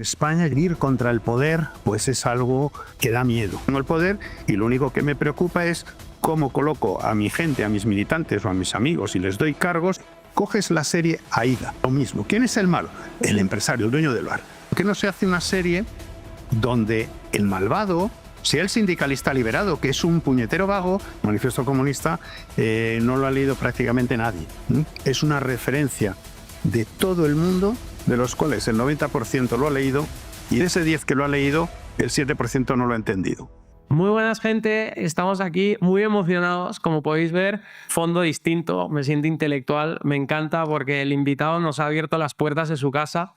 España ir contra el poder pues es algo que da miedo. Tengo el poder y lo único que me preocupa es cómo coloco a mi gente, a mis militantes o a mis amigos y les doy cargos. Coges la serie Aída, lo mismo. ¿Quién es el malo? El empresario, el dueño del bar. ¿Por qué no se hace una serie donde el malvado sea el sindicalista liberado, que es un puñetero vago? Manifiesto Comunista no lo ha leído prácticamente nadie. Es una referencia de todo el mundo, de los cuales el 90% lo ha leído, y de ese 10% que lo ha leído, el 7% no lo ha entendido. Muy buenas, gente, estamos aquí muy emocionados, como podéis ver, fondo distinto, me siento intelectual, me encanta porque el invitado nos ha abierto las puertas de su casa.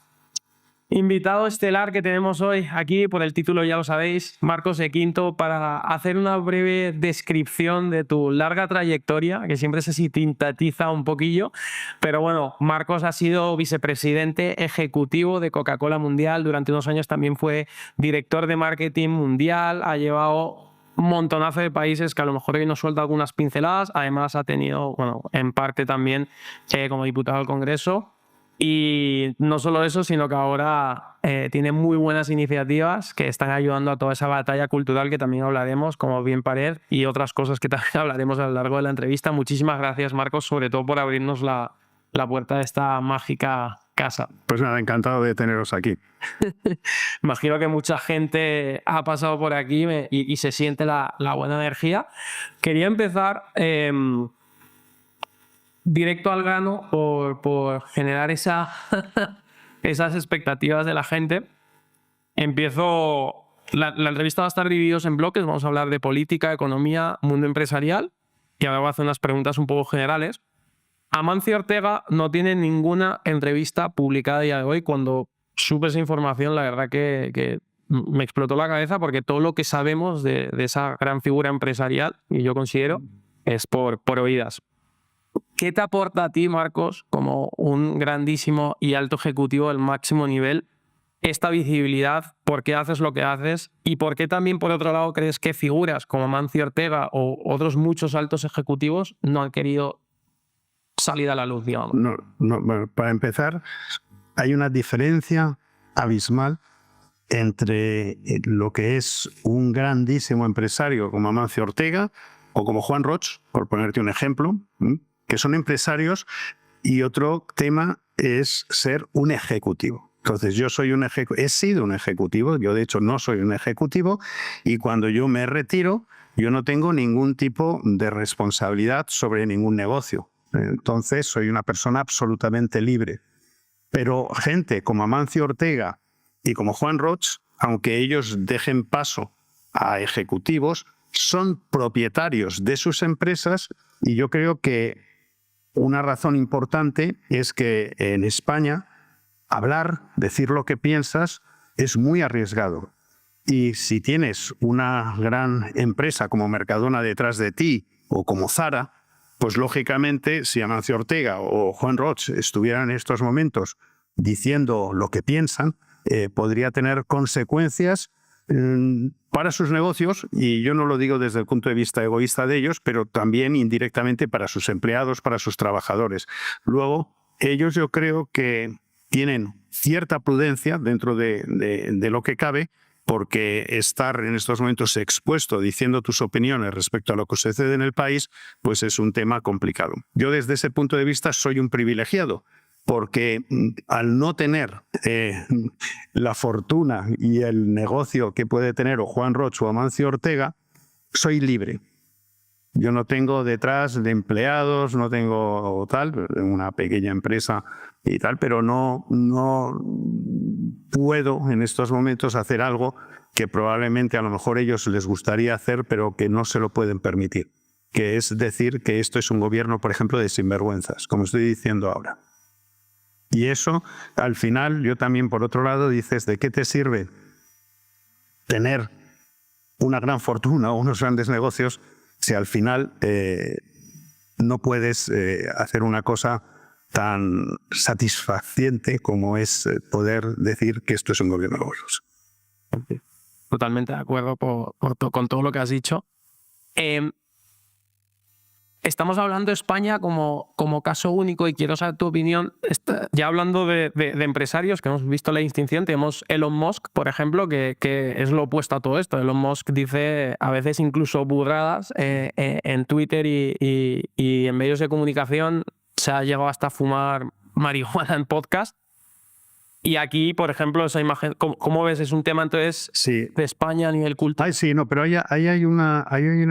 Invitado estelar que tenemos hoy aquí, por el título ya lo sabéis, Marcos de Quinto, para hacer una breve descripción de tu larga trayectoria, que siempre se sintetiza un poquillo, pero bueno, Marcos ha sido vicepresidente ejecutivo de Coca-Cola Mundial, durante unos años también fue director de marketing mundial, ha llevado un montonazo de países que a lo mejor hoy nos suelta algunas pinceladas, además ha tenido, bueno, en parte también como diputado al Congreso. Y no solo eso, sino que ahora tiene muy buenas iniciativas que están ayudando a toda esa batalla cultural que también hablaremos, como Bien Pared, y otras cosas que también hablaremos a lo largo de la entrevista. Muchísimas gracias, Marcos, sobre todo por abrirnos la puerta de esta mágica casa. Pues nada, encantado de teneros aquí. Imagino que mucha gente ha pasado por aquí y se siente la buena energía. Quería empezar directo al grano por generar esas expectativas de la gente. Empiezo... La entrevista va a estar dividida en bloques. Vamos a hablar de política, economía, mundo empresarial. Y ahora voy a hacer unas preguntas un poco generales. Amancio Ortega no tiene ninguna entrevista publicada a día de hoy. Cuando supe esa información, la verdad que me explotó la cabeza, porque todo lo que sabemos de esa gran figura empresarial, y yo considero, es por oídas. ¿Qué te aporta a ti, Marcos, como un grandísimo y alto ejecutivo del máximo nivel, esta visibilidad? ¿Por qué haces lo que haces? ¿Y por qué también, por otro lado, crees que figuras como Amancio Ortega o otros muchos altos ejecutivos no han querido salir a la luz, digamos? Bueno, para empezar, hay una diferencia abismal entre lo que es un grandísimo empresario como Amancio Ortega o como Juan Roch, por ponerte un ejemplo, que son empresarios, y otro tema es ser un ejecutivo. Entonces, yo soy he sido un ejecutivo, yo de hecho no soy un ejecutivo, y cuando yo me retiro, yo no tengo ningún tipo de responsabilidad sobre ningún negocio. Entonces, soy una persona absolutamente libre. Pero gente como Amancio Ortega y como Juan Roch, aunque ellos dejen paso a ejecutivos, son propietarios de sus empresas, y yo creo que una razón importante es que en España hablar, decir lo que piensas, es muy arriesgado. Y si tienes una gran empresa como Mercadona detrás de ti o como Zara, pues lógicamente si Amancio Ortega o Juan Roch estuvieran en estos momentos diciendo lo que piensan, podría tener consecuencias para sus negocios, y yo no lo digo desde el punto de vista egoísta de ellos, pero también indirectamente para sus empleados, para sus trabajadores. Luego, ellos yo creo que tienen cierta prudencia dentro de lo que cabe, porque estar en estos momentos expuesto diciendo tus opiniones respecto a lo que sucede en el país, pues es un tema complicado. Yo desde ese punto de vista soy un privilegiado, porque al no tener la fortuna y el negocio que puede tener o Juan Roch o Amancio Ortega, soy libre. Yo no tengo detrás de empleados, no tengo tal, una pequeña empresa y tal, pero no puedo en estos momentos hacer algo que probablemente a lo mejor ellos les gustaría hacer, pero que no se lo pueden permitir. Que es decir que esto es un gobierno, por ejemplo, de sinvergüenzas, como estoy diciendo ahora. Y eso, al final, yo también, por otro lado, dices, ¿de qué te sirve tener una gran fortuna o unos grandes negocios si al final no puedes hacer una cosa tan satisfaciente como es poder decir que esto es un gobierno de gobiernos? Totalmente de acuerdo con todo lo que has dicho. estamos hablando de España como caso único y quiero saber tu opinión. Ya hablando de empresarios, que hemos visto la distinción, tenemos Elon Musk, por ejemplo, que es lo opuesto a todo esto. Elon Musk dice a veces incluso burradas en Twitter y en medios de comunicación. Se ha llegado hasta a fumar marihuana en podcast. Y aquí, por ejemplo, esa imagen, ¿cómo ves? Es un tema entonces Sí. de España a nivel cultural. Sí, no, pero ahí hay una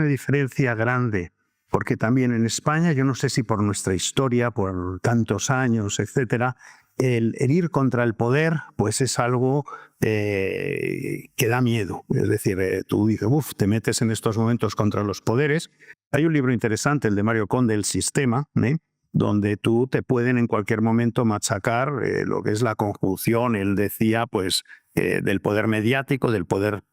diferencia grande, porque también en España, yo no sé si por nuestra historia, por tantos años, etcétera, el ir contra el poder, pues es algo que da miedo. Es decir, tú dices, te metes en estos momentos contra los poderes. Hay un libro interesante, el de Mario Conde, El Sistema, donde tú te pueden en cualquier momento machacar lo que es la conjunción, él decía, pues, del poder mediático, del poder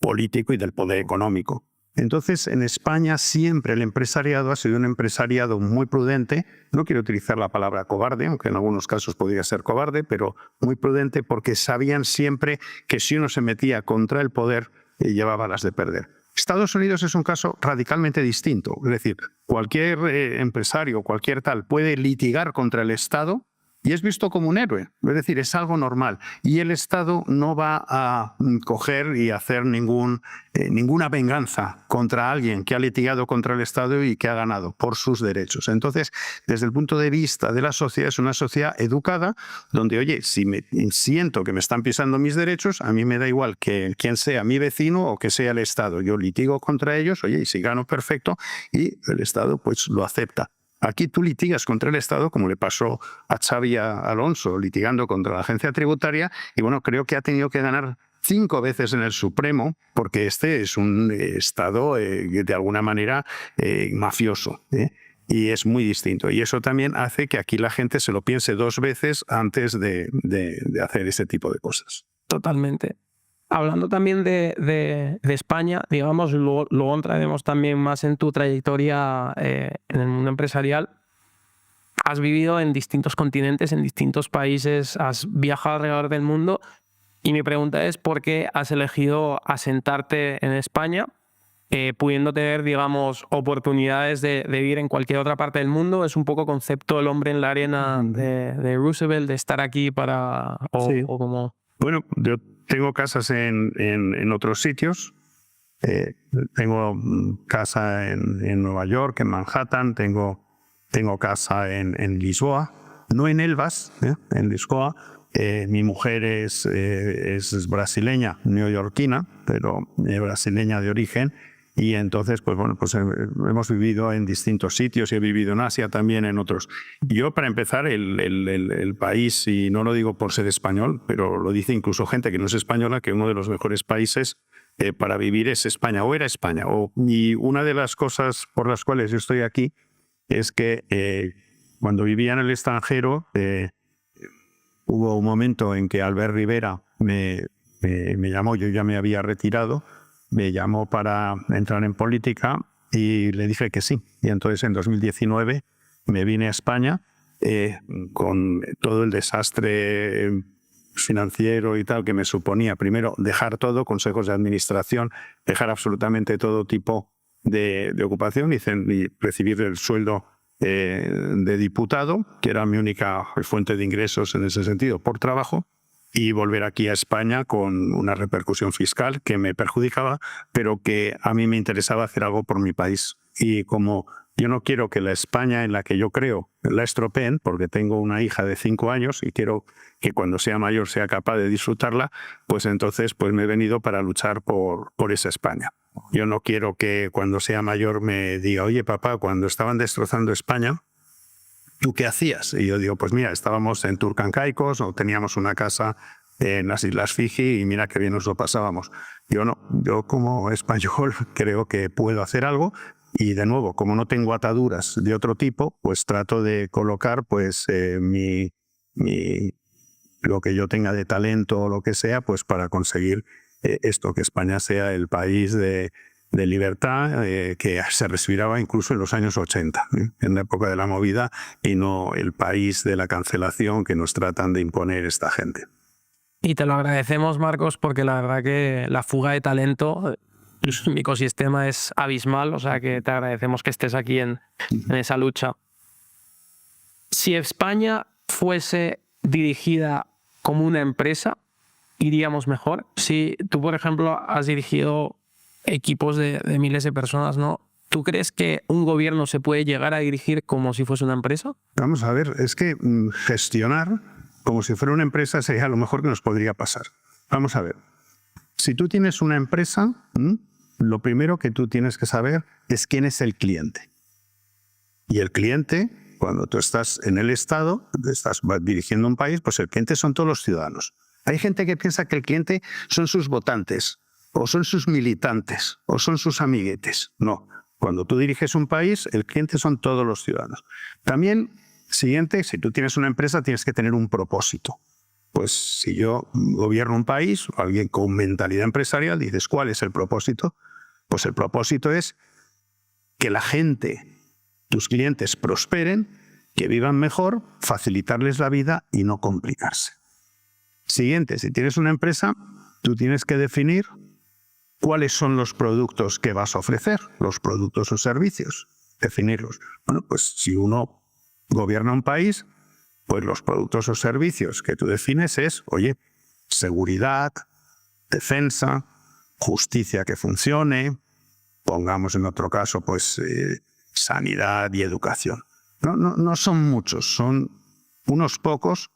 político y del poder económico. Entonces, en España siempre el empresariado ha sido un empresariado muy prudente. No quiero utilizar la palabra cobarde, aunque en algunos casos podría ser cobarde, pero muy prudente porque sabían siempre que si uno se metía contra el poder, llevaba las de perder. Estados Unidos es un caso radicalmente distinto. Es decir, cualquier empresario, cualquier tal, puede litigar contra el Estado y es visto como un héroe. Es decir, es algo normal. Y el Estado no va a coger y hacer ninguna venganza contra alguien que ha litigado contra el Estado y que ha ganado por sus derechos. Entonces, desde el punto de vista de la sociedad, es una sociedad educada donde, oye, si siento que me están pisando mis derechos, a mí me da igual que quién sea mi vecino o que sea el Estado. Yo litigo contra ellos, oye, y si gano, perfecto, y el Estado pues lo acepta. Aquí tú litigas contra el Estado, como le pasó a Xavi Alonso, litigando contra la agencia tributaria, y bueno, creo que ha tenido que ganar 5 veces en el Supremo, porque este es un Estado de alguna manera mafioso, y es muy distinto. Y eso también hace que aquí la gente se lo piense 2 veces antes de hacer ese tipo de cosas. Totalmente. Hablando también de España, digamos, luego entraremos también más en tu trayectoria en el mundo empresarial. Has vivido en distintos continentes, en distintos países, has viajado alrededor del mundo y mi pregunta es ¿por qué has elegido asentarte en España, pudiendo tener, digamos, oportunidades de vivir en cualquier otra parte del mundo? Es un poco concepto el hombre en la arena de Roosevelt, de estar aquí para... Sí. o como... Bueno, yo tengo casas en otros sitios. Tengo casa en Nueva York, en Manhattan. Tengo casa en Lisboa, no en Elvas, en Lisboa. Mi mujer es brasileña, neoyorquina, pero brasileña de origen. Y entonces, pues bueno, pues hemos vivido en distintos sitios y he vivido en Asia también, en otros. Yo, para empezar, el país, y no lo digo por ser español, pero lo dice incluso gente que no es española, que uno de los mejores países para vivir es España, o era España. Y una de las cosas por las cuales yo estoy aquí es que cuando vivía en el extranjero, hubo un momento en que Albert Rivera me llamó, yo ya me había retirado, me llamó para entrar en política y le dije que sí. Y entonces en 2019 me vine a España con todo el desastre financiero y tal que me suponía, primero, dejar todo, consejos de administración, dejar absolutamente todo tipo de ocupación y recibir el sueldo de diputado, que era mi única fuente de ingresos en ese sentido, por trabajo, y volver aquí a España con una repercusión fiscal que me perjudicaba, pero que a mí me interesaba hacer algo por mi país. Y como yo no quiero que la España en la que yo creo la estropeen, porque tengo una hija de 5 años y quiero que cuando sea mayor sea capaz de disfrutarla, pues entonces pues me he venido para luchar por esa España. Yo no quiero que cuando sea mayor me diga, oye papá, cuando estaban destrozando España, ¿tú qué hacías? Y yo digo, pues mira, estábamos en Turks Caicos o teníamos una casa en las Islas Fiji y mira qué bien nos lo pasábamos. Yo no, yo como español creo que puedo hacer algo y de nuevo, como no tengo ataduras de otro tipo, pues trato de colocar pues lo que yo tenga de talento o lo que sea, pues para conseguir esto, que España sea el país de libertad que se respiraba incluso en los años 80, en la época de la movida, y no el país de la cancelación que nos tratan de imponer esta gente. Y te lo agradecemos, Marcos, porque la verdad que la fuga de talento mi ecosistema es abismal, o sea que te agradecemos que estés aquí en esa lucha. Si España fuese dirigida como una empresa, iríamos mejor. Si tú, por ejemplo, has dirigido equipos de miles de personas, ¿no? ¿Tú crees que un gobierno se puede llegar a dirigir como si fuese una empresa? Vamos a ver, es que gestionar como si fuera una empresa sería lo mejor que nos podría pasar. Vamos a ver, si tú tienes una empresa, lo primero que tú tienes que saber es quién es el cliente. Y el cliente, cuando tú estás en el Estado, estás dirigiendo un país, pues el cliente son todos los ciudadanos. Hay gente que piensa que el cliente son sus votantes, o son sus militantes, o son sus amiguetes. No. Cuando tú diriges un país, el cliente son todos los ciudadanos. También, siguiente, si tú tienes una empresa, tienes que tener un propósito. Pues si yo gobierno un país, o alguien con mentalidad empresarial, dices, ¿cuál es el propósito? Pues el propósito es que la gente, tus clientes, prosperen, que vivan mejor, facilitarles la vida y no complicarse. Siguiente, si tienes una empresa, tú tienes que definir cuáles son los productos que vas a ofrecer, los productos o servicios, definirlos. Bueno, pues si uno gobierna un país, pues los productos o servicios que tú defines es, oye, seguridad, defensa, justicia que funcione, pongamos en otro caso, pues sanidad y educación. No son muchos, son unos pocos,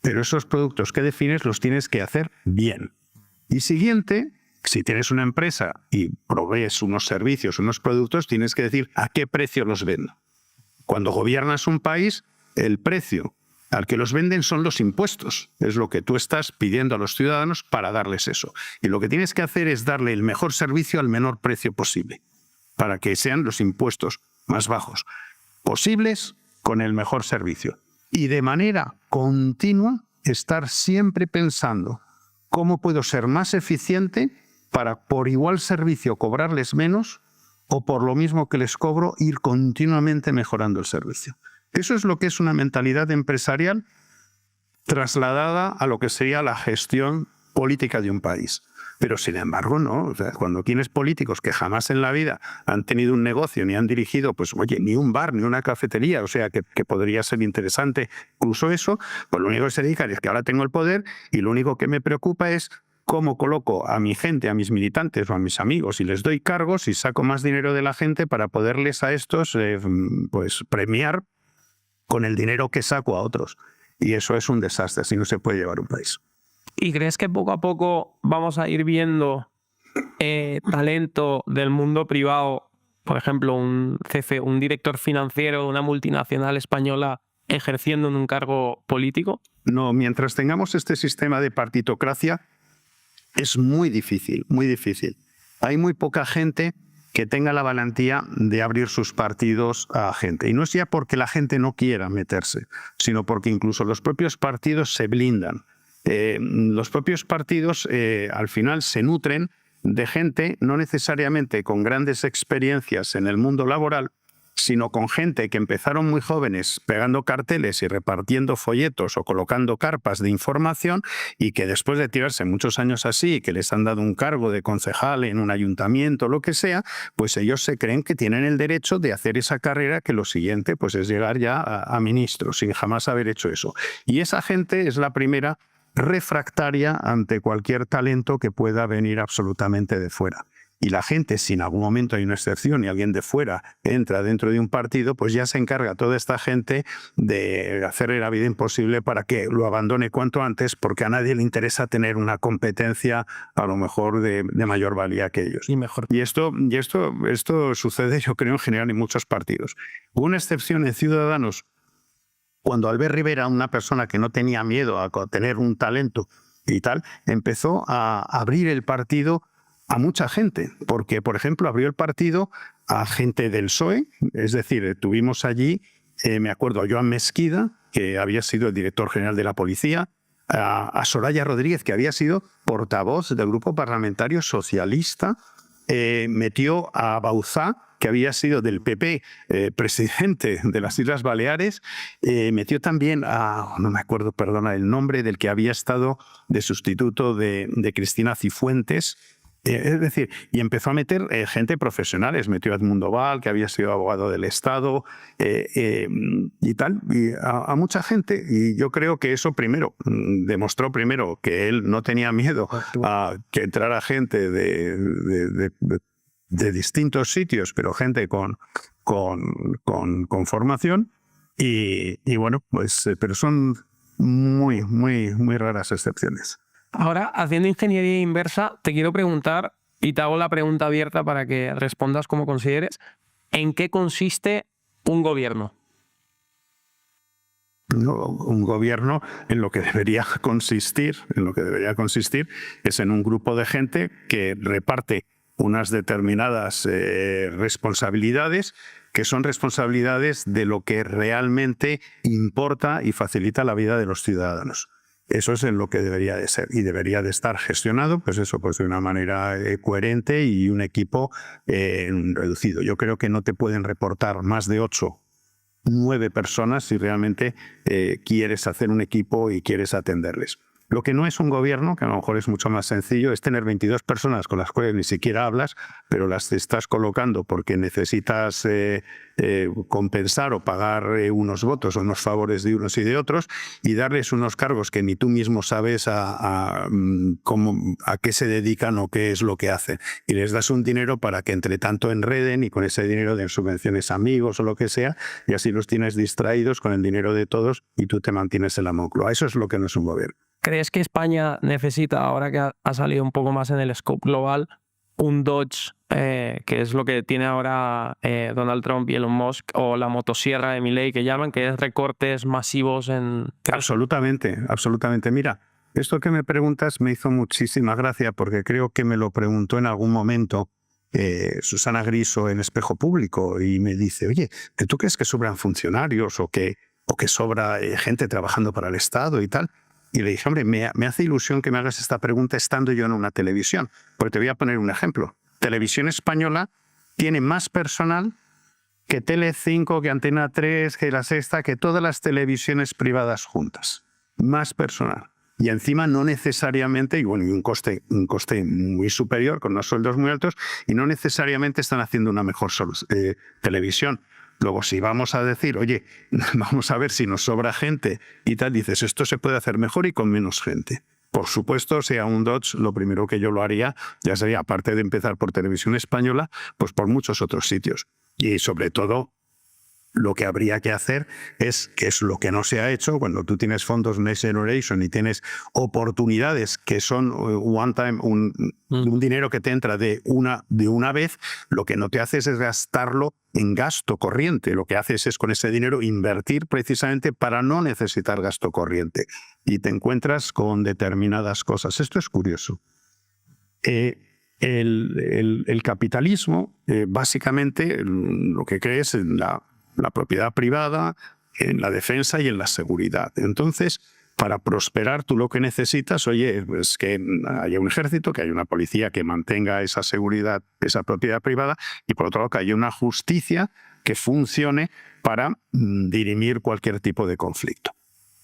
pero esos productos que defines los tienes que hacer bien. Y siguiente, si tienes una empresa y provees unos servicios, unos productos, tienes que decir a qué precio los vendo. Cuando gobiernas un país, el precio al que los venden son los impuestos. Es lo que tú estás pidiendo a los ciudadanos para darles eso. Y lo que tienes que hacer es darle el mejor servicio al menor precio posible, para que sean los impuestos más bajos posibles con el mejor servicio. Y de manera continua estar siempre pensando cómo puedo ser más eficiente para por igual servicio cobrarles menos o por lo mismo que les cobro ir continuamente mejorando el servicio. Eso es lo que es una mentalidad empresarial trasladada a lo que sería la gestión política de un país. Pero sin embargo, no. O sea, cuando tienes políticos que jamás en la vida han tenido un negocio ni han dirigido, pues oye, ni un bar, ni una cafetería, o sea, que podría ser interesante incluso eso, pues lo único que se dedican es que ahora tengo el poder y lo único que me preocupa es cómo coloco a mi gente, a mis militantes o a mis amigos y les doy cargos y saco más dinero de la gente para poderles a estos pues premiar con el dinero que saco a otros. Y eso es un desastre, así no se puede llevar un país. ¿Y crees que poco a poco vamos a ir viendo talento del mundo privado, por ejemplo, un jefe, un director financiero de una multinacional española ejerciendo en un cargo político? No, mientras tengamos este sistema de partitocracia, es muy difícil, muy difícil. Hay muy poca gente que tenga la valentía de abrir sus partidos a gente. Y no es ya porque la gente no quiera meterse, sino porque incluso los propios partidos se blindan. Los propios partidos al final se nutren de gente no necesariamente con grandes experiencias en el mundo laboral, sino con gente que empezaron muy jóvenes pegando carteles y repartiendo folletos o colocando carpas de información y que después de tirarse muchos años así, que les han dado un cargo de concejal en un ayuntamiento, lo que sea, pues ellos se creen que tienen el derecho de hacer esa carrera, que lo siguiente pues es llegar ya a ministro, sin jamás haber hecho eso. Y esa gente es la primera refractaria ante cualquier talento que pueda venir absolutamente de fuera. Y la gente, si en algún momento hay una excepción y alguien de fuera entra dentro de un partido, pues ya se encarga toda esta gente de hacerle la vida imposible para que lo abandone cuanto antes, porque a nadie le interesa tener una competencia a lo mejor de mayor valía que ellos. Y mejor. Y esto sucede, yo creo, en general en muchos partidos. Hubo una excepción en Ciudadanos cuando Albert Rivera, una persona que no tenía miedo a tener un talento y tal, empezó a abrir el partido a mucha gente, porque, por ejemplo, abrió el partido a gente del PSOE, es decir, tuvimos allí, me acuerdo, a Joan Mesquida, que había sido el director general de la policía, a Soraya Rodríguez, que había sido portavoz del grupo parlamentario socialista, metió a Bauzá, que había sido del PP, presidente de las Islas Baleares, metió también a, no me acuerdo, perdona, el nombre del que había estado de sustituto de Cristina Cifuentes, Es decir, y empezó a meter gente profesionales, metió a Edmundo Val, que había sido abogado del Estado, y tal, y a mucha gente. Y yo creo que eso primero demostró que él no tenía miedo a que entrara gente de distintos sitios, pero gente con formación. Y bueno, pues, pero son muy, muy, muy raras excepciones. Ahora, haciendo ingeniería inversa, te quiero preguntar, y te hago la pregunta abierta para que respondas como consideres, ¿en qué consiste un gobierno? No, un gobierno en lo que debería consistir, es en un grupo de gente que reparte unas determinadas responsabilidades, que son responsabilidades de lo que realmente importa y facilita la vida de los ciudadanos. Eso es en lo que debería de ser, y debería de estar gestionado, pues eso, pues de una manera coherente y un equipo reducido. Yo creo que no te pueden reportar más de 8, 9 personas si realmente quieres hacer un equipo y quieres atenderles. Lo que no es un gobierno, que a lo mejor es mucho más sencillo, es tener 22 personas con las cuales ni siquiera hablas, pero las estás colocando porque necesitas compensar o pagar unos votos o unos favores de unos y de otros, y darles unos cargos que ni tú mismo sabes a qué se dedican o qué es lo que hacen. Y les das un dinero para que entre tanto enreden y con ese dinero den subvenciones a amigos o lo que sea, y así los tienes distraídos con el dinero de todos y tú te mantienes en la Moncloa. Eso es lo que no es un gobierno. ¿Crees que España necesita, ahora que ha salido un poco más en el scope global, un Dodge, que es lo que tiene ahora Donald Trump y Elon Musk, o la motosierra de Milei que llaman, que es recortes masivos en... Absolutamente, absolutamente. Mira, esto que me preguntas me hizo muchísima gracia porque creo que me lo preguntó en algún momento Susana Griso en Espejo Público y me dice, oye, ¿tú crees que sobran funcionarios o que sobra gente trabajando para el Estado y tal? Y le dije, hombre, me hace ilusión que me hagas esta pregunta estando yo en una televisión. Porque te voy a poner un ejemplo. Televisión Española tiene más personal que Telecinco, que Antena 3, que La Sexta, que todas las televisiones privadas juntas. Más personal. Y encima no necesariamente, y bueno, y un coste muy superior, con unos sueldos muy altos, y no necesariamente están haciendo una mejor televisión. Luego, si vamos a decir, oye, vamos a ver si nos sobra gente y tal, dices, esto se puede hacer mejor y con menos gente. Por supuesto, sea un Dodge, lo primero que yo lo haría, ya sería, aparte de empezar por Televisión Española, pues por muchos otros sitios. Y sobre todo, lo que habría que hacer es, que es lo que no se ha hecho, cuando tú tienes fondos Next Generation y tienes oportunidades que son one time, un dinero que te entra de una vez, lo que no te haces es gastarlo en gasto corriente. Lo que haces es con ese dinero invertir precisamente para no necesitar gasto corriente. Y te encuentras con determinadas cosas. Esto es curioso. El capitalismo, básicamente, lo que cree es en la propiedad privada, en la defensa y en la seguridad. Entonces, para prosperar, tú lo que necesitas, oye, pues que haya un ejército, que haya una policía que mantenga esa seguridad, esa propiedad privada, y por otro lado, que haya una justicia que funcione para dirimir cualquier tipo de conflicto.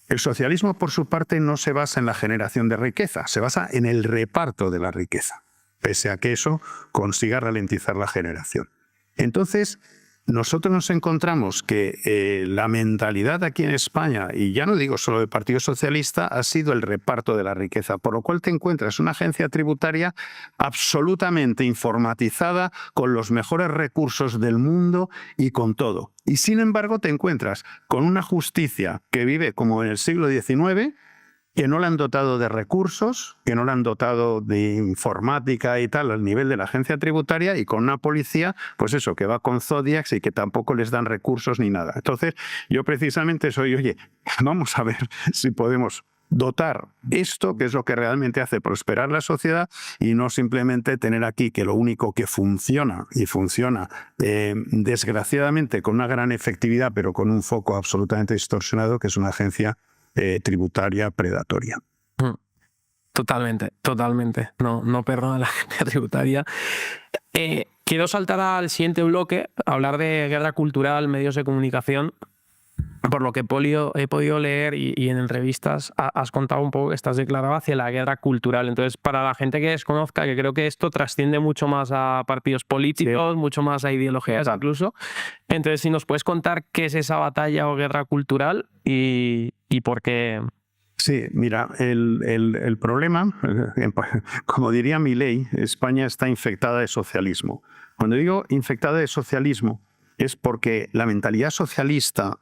El socialismo, por su parte, no se basa en la generación de riqueza, se basa en el reparto de la riqueza, pese a que eso consiga ralentizar la generación. Entonces, nosotros nos encontramos que la mentalidad aquí en España, y ya no digo solo del Partido Socialista, ha sido el reparto de la riqueza, por lo cual te encuentras una agencia tributaria absolutamente informatizada, con los mejores recursos del mundo y con todo. Y sin embargo te encuentras con una justicia que vive como en el siglo XIX, que no le han dotado de recursos, que no le han dotado de informática y tal al nivel de la agencia tributaria, y con una policía, pues eso, que va con Zodiacs y que tampoco les dan recursos ni nada. Entonces, yo precisamente soy, oye, vamos a ver si podemos dotar esto, que es lo que realmente hace prosperar la sociedad, y no simplemente tener aquí que lo único que funciona, y funciona desgraciadamente con una gran efectividad, pero con un foco absolutamente distorsionado, que es una agencia tributaria predatoria. Totalmente, totalmente. No perdona la agencia tributaria. Quiero saltar al siguiente bloque, hablar de guerra cultural, medios de comunicación. por lo que he podido leer y en entrevistas has contado un poco que estás declarado hacia la guerra cultural. Entonces, para la gente que desconozca, que creo que esto trasciende mucho más a partidos políticos, mucho más a ideologías incluso. Entonces, si nos puedes contar qué es esa batalla o guerra cultural y por qué. Sí, mira, el problema, como diría Milei, España está infectada de socialismo. Cuando digo infectada de socialismo es porque la mentalidad socialista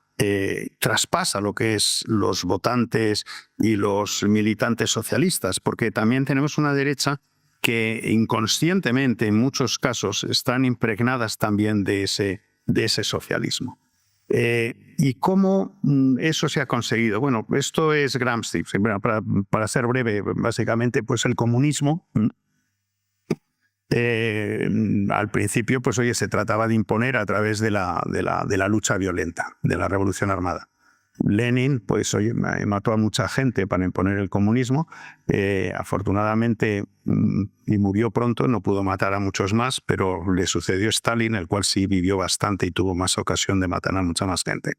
traspasa lo que es los votantes y los militantes socialistas, porque también tenemos una derecha que inconscientemente en muchos casos están impregnadas también de ese socialismo. ¿Y cómo eso se ha conseguido? Bueno, esto es Gramsci. Para ser breve, básicamente, pues el comunismo al principio, pues oye, se trataba de imponer a través de la lucha violenta, de la revolución armada. Lenin, pues oye, mató a mucha gente para imponer el comunismo. Afortunadamente, y murió pronto, no pudo matar a muchos más, pero le sucedió Stalin, el cual sí vivió bastante y tuvo más ocasión de matar a mucha más gente.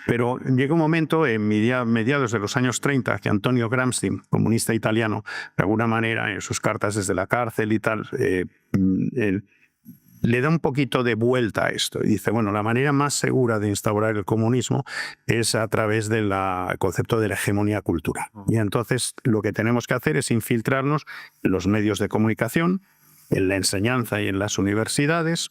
Pero llegó un momento, en mediados de los años 30, que Antonio Gramsci, comunista italiano, de alguna manera, en sus cartas desde la cárcel y tal, le da un poquito de vuelta a esto. Y dice, bueno, la manera más segura de instaurar el comunismo es a través del concepto de la hegemonía cultural. Y entonces lo que tenemos que hacer es infiltrarnos en los medios de comunicación, en la enseñanza y en las universidades,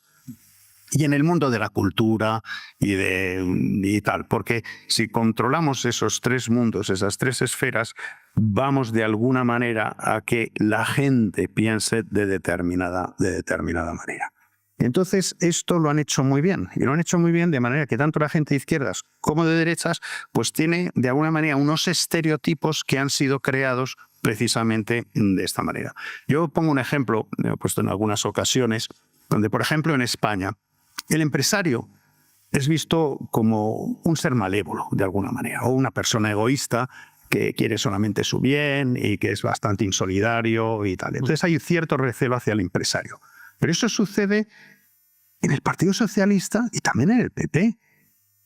y en el mundo de la cultura y tal, porque si controlamos esos tres mundos, esas tres esferas, vamos de alguna manera a que la gente piense de determinada manera. Entonces, esto lo han hecho muy bien, y lo han hecho muy bien de manera que tanto la gente de izquierdas como de derechas, pues tiene de alguna manera unos estereotipos que han sido creados precisamente de esta manera. Yo pongo un ejemplo, lo he puesto en algunas ocasiones, donde, por ejemplo, en España, el empresario es visto como un ser malévolo, de alguna manera, o una persona egoísta que quiere solamente su bien y que es bastante insolidario y tal. Entonces hay cierto recelo hacia el empresario. Pero eso sucede en el Partido Socialista y también en el PP.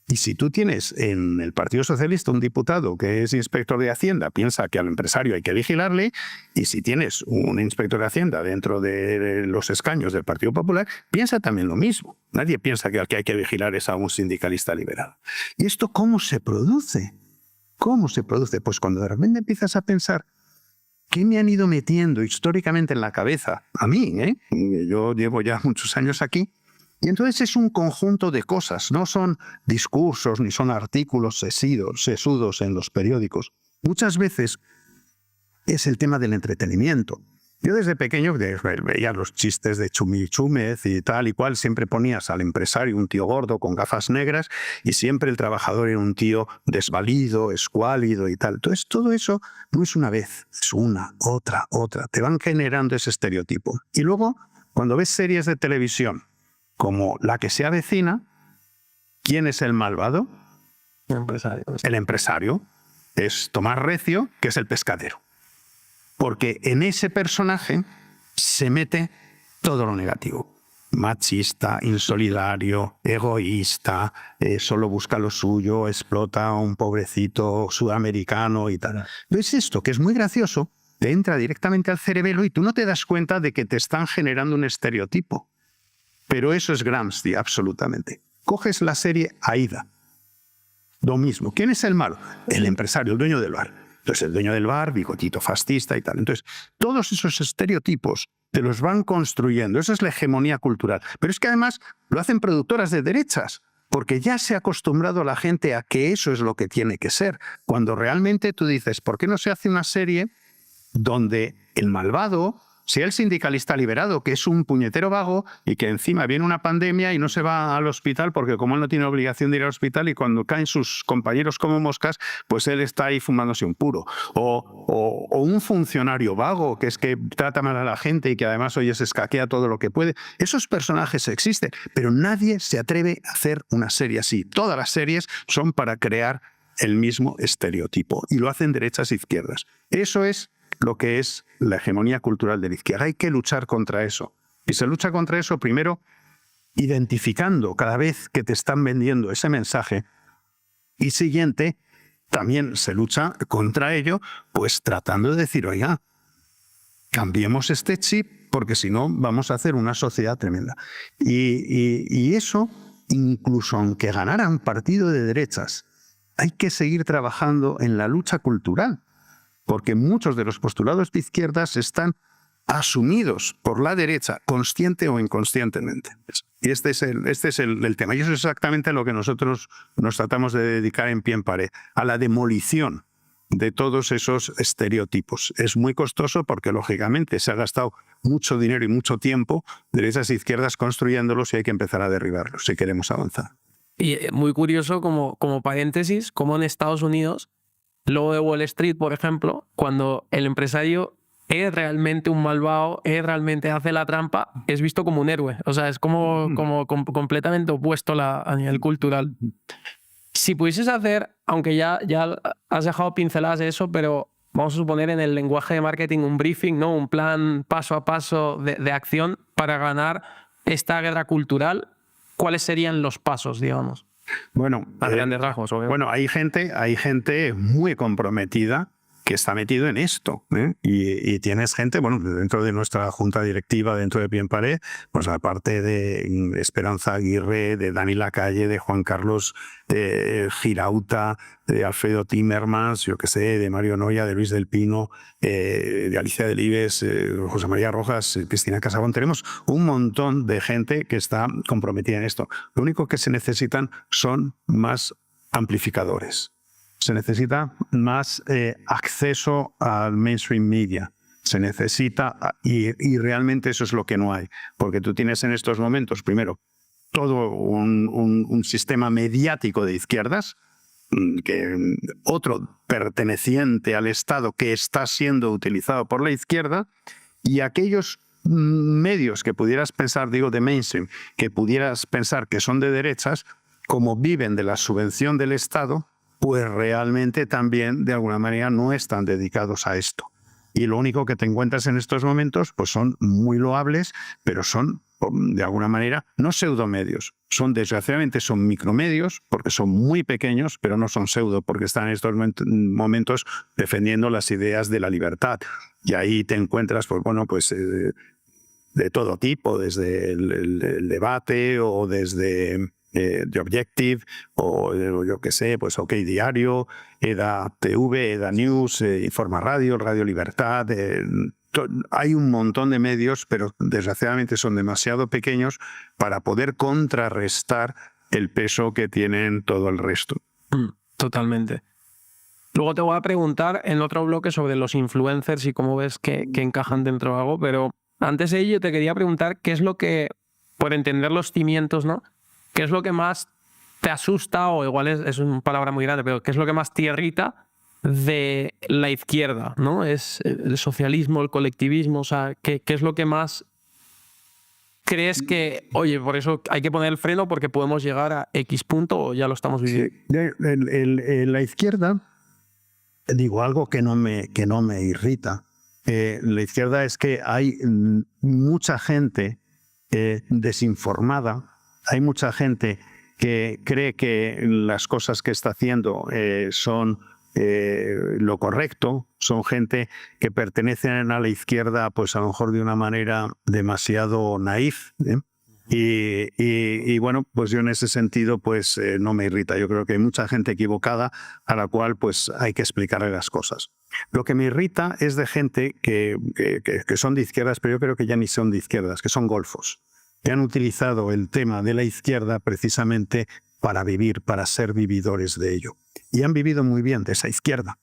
Y si tú tienes en el Partido Socialista un diputado que es inspector de Hacienda, piensa que al empresario hay que vigilarle, y si tienes un inspector de Hacienda dentro de los escaños del Partido Popular, piensa también lo mismo. Nadie piensa que al que hay que vigilar es a un sindicalista liberal. ¿Y esto cómo se produce? ¿Cómo se produce? Pues cuando de repente empiezas a pensar ¿qué me han ido metiendo históricamente en la cabeza? A mí, yo llevo ya muchos años aquí. Y entonces es un conjunto de cosas, no son discursos ni son artículos sesudos en los periódicos. Muchas veces es el tema del entretenimiento. Yo desde pequeño veía los chistes de Chumíchumez y tal y cual, siempre ponías al empresario un tío gordo con gafas negras y siempre el trabajador era un tío desvalido, escuálido y tal. Entonces todo eso no es una vez, es una, otra. Te van generando ese estereotipo. Y luego, cuando ves series de televisión, como la que se avecina, ¿quién es el malvado? El empresario. El empresario es Tomás Recio, que es el pescadero. Porque en ese personaje se mete todo lo negativo. Machista, insolidario, egoísta, solo busca lo suyo, explota a un pobrecito sudamericano y tal. ¿Ves esto? Que es muy gracioso, te entra directamente al cerebelo y tú no te das cuenta de que te están generando un estereotipo. Pero eso es Gramsci, absolutamente. Coges la serie Aída. Lo mismo. ¿Quién es el malo? El empresario, el dueño del bar. Entonces, el dueño del bar, bigotito fascista y tal. Entonces, todos esos estereotipos te los van construyendo. Esa es la hegemonía cultural. Pero es que además lo hacen productoras de derechas, porque ya se ha acostumbrado a la gente a que eso es lo que tiene que ser. Cuando realmente tú dices, ¿por qué no se hace una serie donde el malvado sea el sindicalista liberado, que es un puñetero vago y que encima viene una pandemia y no se va al hospital porque como él no tiene obligación de ir al hospital y cuando caen sus compañeros como moscas, pues él está ahí fumándose un puro? O un funcionario vago que es que trata mal a la gente y que además hoy se escaquea todo lo que puede. Esos personajes existen, pero nadie se atreve a hacer una serie así. Todas las series son para crear el mismo estereotipo y lo hacen derechas e izquierdas. Eso es lo que es la hegemonía cultural de la izquierda. Hay que luchar contra eso. Y se lucha contra eso primero identificando cada vez que te están vendiendo ese mensaje Y siguiente, también se lucha contra ello, pues tratando de decir, oiga, cambiemos este chip porque si no vamos a hacer una sociedad tremenda. Y eso, incluso aunque ganaran partido de derechas, hay que seguir trabajando en la lucha cultural, porque muchos de los postulados de izquierdas están asumidos por la derecha, consciente o inconscientemente. Y este es el tema. Y eso es exactamente lo que nosotros nos tratamos de dedicar en Pie en Pared, a la demolición de todos esos estereotipos. Es muy costoso porque, lógicamente, se ha gastado mucho dinero y mucho tiempo, derechas e izquierdas, construyéndolos, y hay que empezar a derribarlos si queremos avanzar. Y muy curioso, como paréntesis, como en Estados Unidos, luego de Wall Street, por ejemplo, cuando el empresario es realmente un malvado, realmente hace la trampa, es visto como un héroe. O sea, es como completamente opuesto a nivel cultural. Si pudieses hacer, aunque ya has dejado pinceladas de eso, pero vamos a suponer en el lenguaje de marketing un briefing, ¿no? Un plan paso a paso de acción para ganar esta guerra cultural, ¿cuáles serían los pasos, digamos? Bueno, a grandes rasgos, obviamente. Bueno, hay gente muy comprometida que está metido en esto, ¿eh? Y tienes gente, bueno, dentro de nuestra junta directiva, dentro de Pie en Pared, pues aparte de Esperanza Aguirre, de Dani Lacalle, de Juan Carlos Girauta, de Alfredo Timmermans, yo qué sé, de Mario Noya, de Luis del Pino, de Alicia Delibes, José María Rojas, Cristina Casabón. Tenemos un montón de gente que está comprometida en esto. Lo único que se necesitan son más amplificadores. Se necesita más acceso al mainstream media. Se necesita, y realmente eso es lo que no hay. Porque tú tienes en estos momentos, primero, todo un sistema mediático de izquierdas, otro perteneciente al Estado que está siendo utilizado por la izquierda, y aquellos medios que pudieras pensar, digo de mainstream, que pudieras pensar que son de derechas, como viven de la subvención del Estado, pues realmente también de alguna manera no están dedicados a esto. Y lo único que te encuentras en estos momentos pues son muy loables, pero son de alguna manera no pseudomedios. Desgraciadamente son micromedios porque son muy pequeños, pero no son pseudo porque están en estos momentos defendiendo las ideas de la libertad. Y ahí te encuentras de todo tipo, desde el debate o desde The Objective, o yo qué sé, pues OK Diario, EDA TV, EDA News, Informa Radio, Radio Libertad. Hay un montón de medios, pero desgraciadamente son demasiado pequeños para poder contrarrestar el peso que tienen todo el resto. Totalmente. Luego te voy a preguntar en otro bloque sobre los influencers y cómo ves que encajan dentro de algo, pero antes de ello te quería preguntar qué es lo que, por entender los cimientos, ¿no? ¿Qué es lo que más te asusta, o igual es una palabra muy grande, pero qué es lo que más te irrita de la izquierda, ¿no? Es el socialismo, el colectivismo, o sea, ¿qué es lo que más crees que, oye, por eso hay que poner el freno porque podemos llegar a X punto o ya lo estamos viviendo? Sí. La izquierda, digo algo que no me irrita. La izquierda es que hay mucha gente desinformada. Hay mucha gente que cree que las cosas que está haciendo son lo correcto. Son gente que pertenecen a la izquierda, pues a lo mejor de una manera demasiado naif. Y bueno, pues yo en ese sentido pues no me irrita. Yo creo que hay mucha gente equivocada a la cual pues hay que explicarle las cosas. Lo que me irrita es de gente que son de izquierdas, pero yo creo que ya ni son de izquierdas, que son golfos, que han utilizado el tema de la izquierda precisamente para vivir, para ser vividores de ello. Y han vivido muy bien de esa izquierda.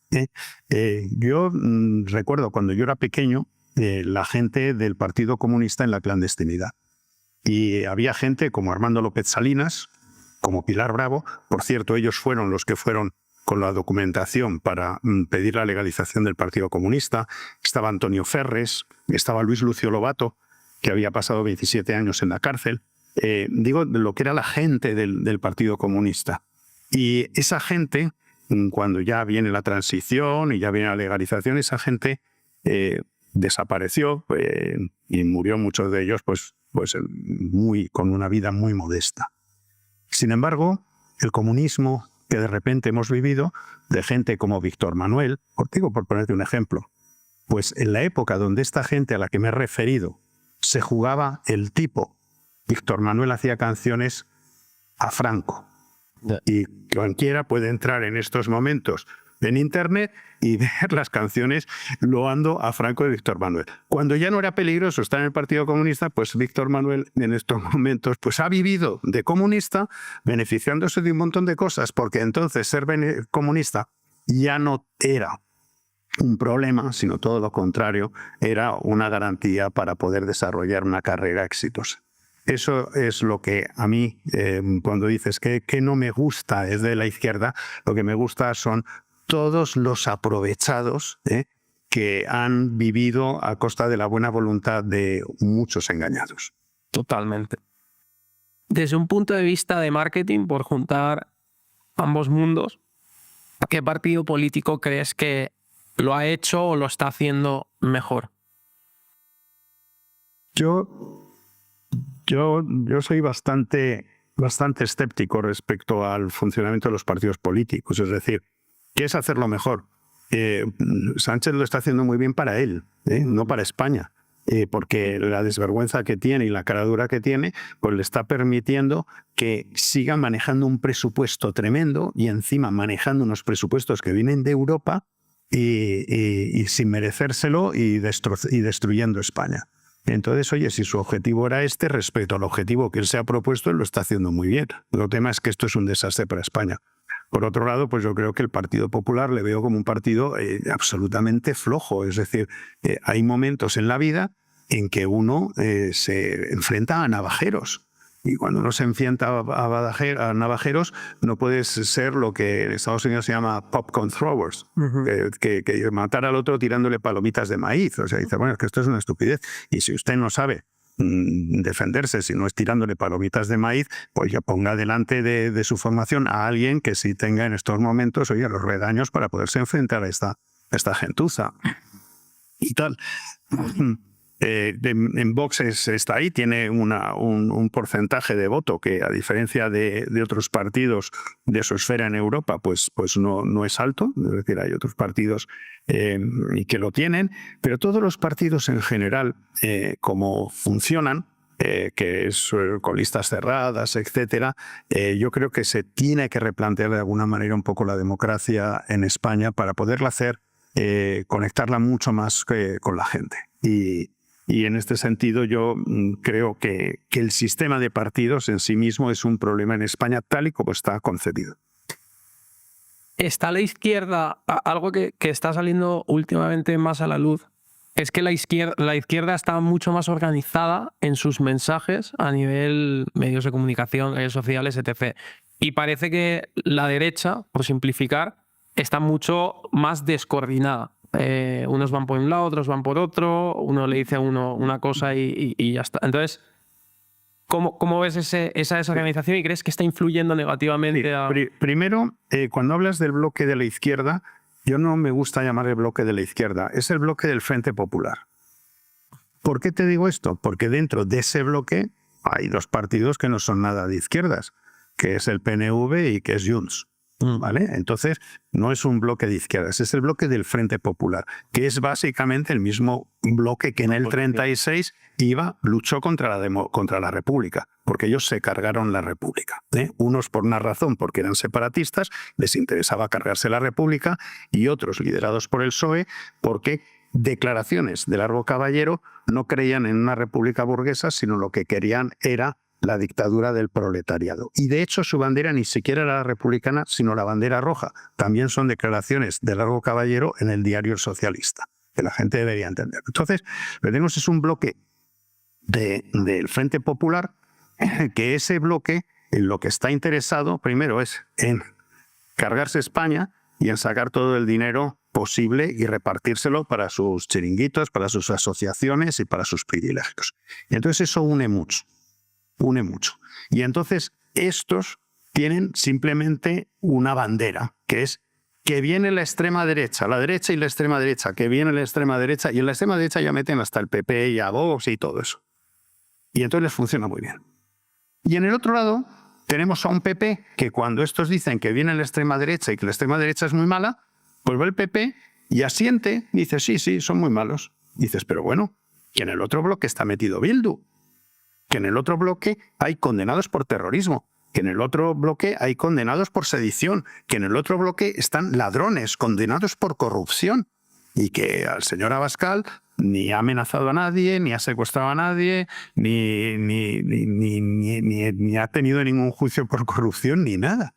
Yo recuerdo cuando yo era pequeño, la gente del Partido Comunista en la clandestinidad. Y había gente como Armando López Salinas, como Pilar Bravo. Por cierto, ellos fueron los que fueron con la documentación para pedir la legalización del Partido Comunista. Estaba Antonio Ferres, estaba Luis Lucio Lobato, que había pasado 27 años en la cárcel. Digo, lo que era la gente del Partido Comunista. Y esa gente, cuando ya viene la transición y ya viene la legalización, esa gente desapareció y murió muchos de ellos con una vida muy modesta. Sin embargo, el comunismo que de repente hemos vivido de gente como Víctor Manuel, digo por ponerte un ejemplo, pues en la época donde esta gente a la que me he referido se jugaba el tipo, Víctor Manuel hacía canciones a Franco. Y cualquiera puede entrar en estos momentos en internet y ver las canciones loando a Franco de Víctor Manuel. Cuando ya no era peligroso estar en el Partido Comunista, pues Víctor Manuel en estos momentos pues ha vivido de comunista beneficiándose de un montón de cosas, porque entonces ser comunista ya no era un problema, sino todo lo contrario, era una garantía para poder desarrollar una carrera exitosa. Eso es lo que a mí, cuando dices que no me gusta desde la izquierda, lo que me gusta son todos los aprovechados que han vivido a costa de la buena voluntad de muchos engañados. Totalmente. Desde un punto de vista de marketing, por juntar ambos mundos, ¿qué partido político crees que lo ha hecho o lo está haciendo mejor? Yo soy bastante escéptico respecto al funcionamiento de los partidos políticos. Es decir, ¿qué es hacerlo mejor? Sánchez lo está haciendo muy bien para él, no para España, porque la desvergüenza que tiene y la caradura que tiene, pues le está permitiendo que siga manejando un presupuesto tremendo y encima manejando unos presupuestos que vienen de Europa y sin merecérselo y destruyendo España. Entonces, oye, si su objetivo era este, respecto al objetivo que él se ha propuesto, él lo está haciendo muy bien. El tema es que esto es un desastre para España. Por otro lado, pues yo creo que el Partido Popular le veo como un partido absolutamente flojo. Es decir, hay momentos en la vida en que uno se enfrenta a navajeros. Y cuando uno se enfrenta a navajeros, no puedes ser lo que en Estados Unidos se llama popcorn throwers, que matar al otro tirándole palomitas de maíz. O sea, dice, bueno, es que esto es una estupidez. Y si usted no sabe defenderse, si no es tirándole palomitas de maíz, pues ya ponga delante de su formación a alguien que sí tenga en estos momentos, oye, los redaños para poderse enfrentar a esta gentuza. Y tal. En Vox está ahí, tiene un porcentaje de voto que, a diferencia de otros partidos de su esfera en Europa, pues no es alto. Es decir, hay otros partidos que lo tienen, pero todos los partidos en general, como funcionan, que es con listas cerradas, etcétera, yo creo que se tiene que replantear de alguna manera un poco la democracia en España para poderla hacer, conectarla mucho más con la gente. Y en este sentido yo creo que el sistema de partidos en sí mismo es un problema en España tal y como está concebido. Está la izquierda, algo que está saliendo últimamente más a la luz, es que la izquierda está mucho más organizada en sus mensajes a nivel medios de comunicación, redes sociales, etc. Y parece que la derecha, por simplificar, está mucho más descoordinada. Unos van por un lado, otros van por otro, uno le dice a uno una cosa y ya está. Entonces, ¿cómo ves esa desorganización y crees que está influyendo negativamente a...? Primero, cuando hablas del bloque de la izquierda, yo no me gusta llamar el bloque de la izquierda, es el bloque del Frente Popular. ¿Por qué te digo esto? Porque dentro de ese bloque hay dos partidos que no son nada de izquierdas, que es el PNV y que es Junts. ¿Vale? Entonces, no es un bloque de izquierdas, es el bloque del Frente Popular, que es básicamente el mismo bloque que en el 36 luchó contra la República, porque ellos se cargaron la República. Unos por una razón, porque eran separatistas, les interesaba cargarse la República, y otros, liderados por el PSOE, porque declaraciones de largo caballero no creían en una república burguesa, sino lo que querían era la dictadura del proletariado. Y de hecho su bandera ni siquiera era la republicana, sino la bandera roja. También son declaraciones de largo caballero en el diario El Socialista, que la gente debería entender. Entonces, lo que tenemos es un bloque del Frente Popular, que ese bloque en lo que está interesado primero es en cargarse España y en sacar todo el dinero posible y repartírselo para sus chiringuitos, para sus asociaciones y para sus privilegios. Y entonces eso une mucho. Y entonces estos tienen simplemente una bandera, que es que viene la extrema derecha y la extrema derecha, que viene la extrema derecha, y en la extrema derecha ya meten hasta el PP y a Vox y todo eso. Y entonces les funciona muy bien. Y en el otro lado tenemos a un PP que cuando estos dicen que viene la extrema derecha y que la extrema derecha es muy mala, pues va el PP y asiente y dice, sí, son muy malos. Y dices, pero bueno, que en el otro bloque está metido Bildu, que en el otro bloque hay condenados por terrorismo, que en el otro bloque hay condenados por sedición, que en el otro bloque están ladrones condenados por corrupción y que al señor Abascal ni ha amenazado a nadie, ni ha secuestrado a nadie, ni ha tenido ningún juicio por corrupción, ni nada.